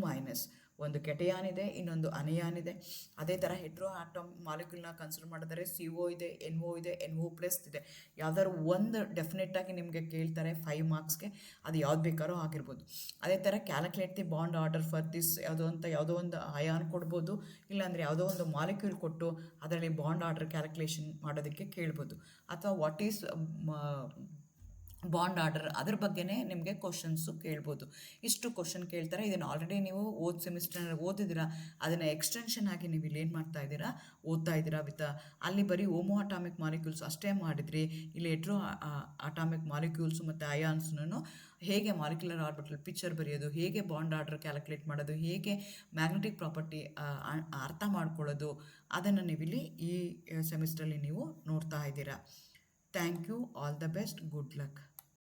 ಒಂದು ಕೆಟಯಾನ್ ಇದೆ, ಇನ್ನೊಂದು ಅನಿಯಾನ್ ಇದೆ. ಅದೇ ಥರ ಹೆಟ್ರೋ ಆಟಮ್ ಮಾಲಿಕ್ಯೂಲ್ನ ಕನ್ಸಿಡರ್ ಮಾಡಿದರೆ CO ಇದೆ, NO ಇದೆ, NO+ ಇದೆ. ಯಾವ್ದಾದ್ರು ಒಂದು ಡೆಫಿನೆಟ್ಟಾಗಿ ನಿಮಗೆ ಕೇಳ್ತಾರೆ 5 ಮಾರ್ಕ್ಸ್ಗೆ, ಅದು ಯಾವ್ದು ಬೇಕಾದ್ರೂ ಆಗಿರ್ಬೋದು. ಅದೇ ಥರ calculate the bond order for this ಯಾವುದೋ ಒಂದು ಅಯಾನ್ ಕೊಡ್ಬೋದು, ಇಲ್ಲಾಂದರೆ ಯಾವುದೋ ಒಂದು ಮಾಲಿಕ್ಯೂಲ್ ಕೊಟ್ಟು ಅದರಲ್ಲಿ ಬಾಂಡ್ ಆರ್ಡರ್ ಕ್ಯಾಲ್ಕುಲೇಷನ್ ಮಾಡೋದಕ್ಕೆ ಕೇಳ್ಬೋದು. ಅಥವಾ ವಾಟ್ ಈಸ್ ಬಾಂಡ್ ಆರ್ಡರ್, ಅದ್ರ ಬಗ್ಗೆನೇ ನಿಮಗೆ ಕ್ವಶನ್ಸು ಕೇಳ್ಬೋದು. ಇಷ್ಟು ಕ್ವಶನ್ ಕೇಳ್ತಾರೆ. ಇದನ್ನು ಆಲ್ರೆಡಿ ನೀವು ಸೆಮಿಸ್ಟರ್ನಲ್ಲಿ ಓದಿದ್ದೀರಾ. ಅದನ್ನು ಎಕ್ಸ್ಟೆನ್ಷನ್ ಆಗಿ ನೀವು ಇಲ್ಲಿ ಏನು ಮಾಡ್ತಾ ಇದ್ದೀರಾ, ಓದ್ತಾ ಇದ್ದೀರಾ. ಅಲ್ಲಿ ಬರೀ ಹೋಮೋ ಅಟಾಮಿಕ್ ಮಾಲಿಕ್ಯೂಲ್ಸ್ ಅಷ್ಟೇ ಮಾಡಿದ್ರಿ. ಇಲ್ಲಿ ಹೆಟ್ರೋ ಅಟಾಮಿಕ್ ಮಾಲಿಕ್ಯೂಲ್ಸ್ ಮತ್ತು ಅಯಾನ್ಸ್ನೂ ಹೇಗೆ ಮಾಲಿಕ್ಯುಲರ್ ಆರ್ಬಿಟಲ್ ಪಿಕ್ಚರ್ ಬರೆಯೋದು, ಹೇಗೆ ಬಾಂಡ್ ಆರ್ಡರ್ ಕ್ಯಾಲ್ಕುಲೇಟ್ ಮಾಡೋದು, ಹೇಗೆ ಮ್ಯಾಗ್ನೆಟಿಕ್ ಪ್ರಾಪರ್ಟಿ ಅರ್ಥ ಮಾಡ್ಕೊಳ್ಳೋದು, ಅದನ್ನು ನೀವಿಲ್ಲಿ ಈ ಸೆಮಿಸ್ಟ್ರಲ್ಲಿ ನೀವು ನೋಡ್ತಾ ಇದ್ದೀರಾ. Thank you. All the best. Good luck.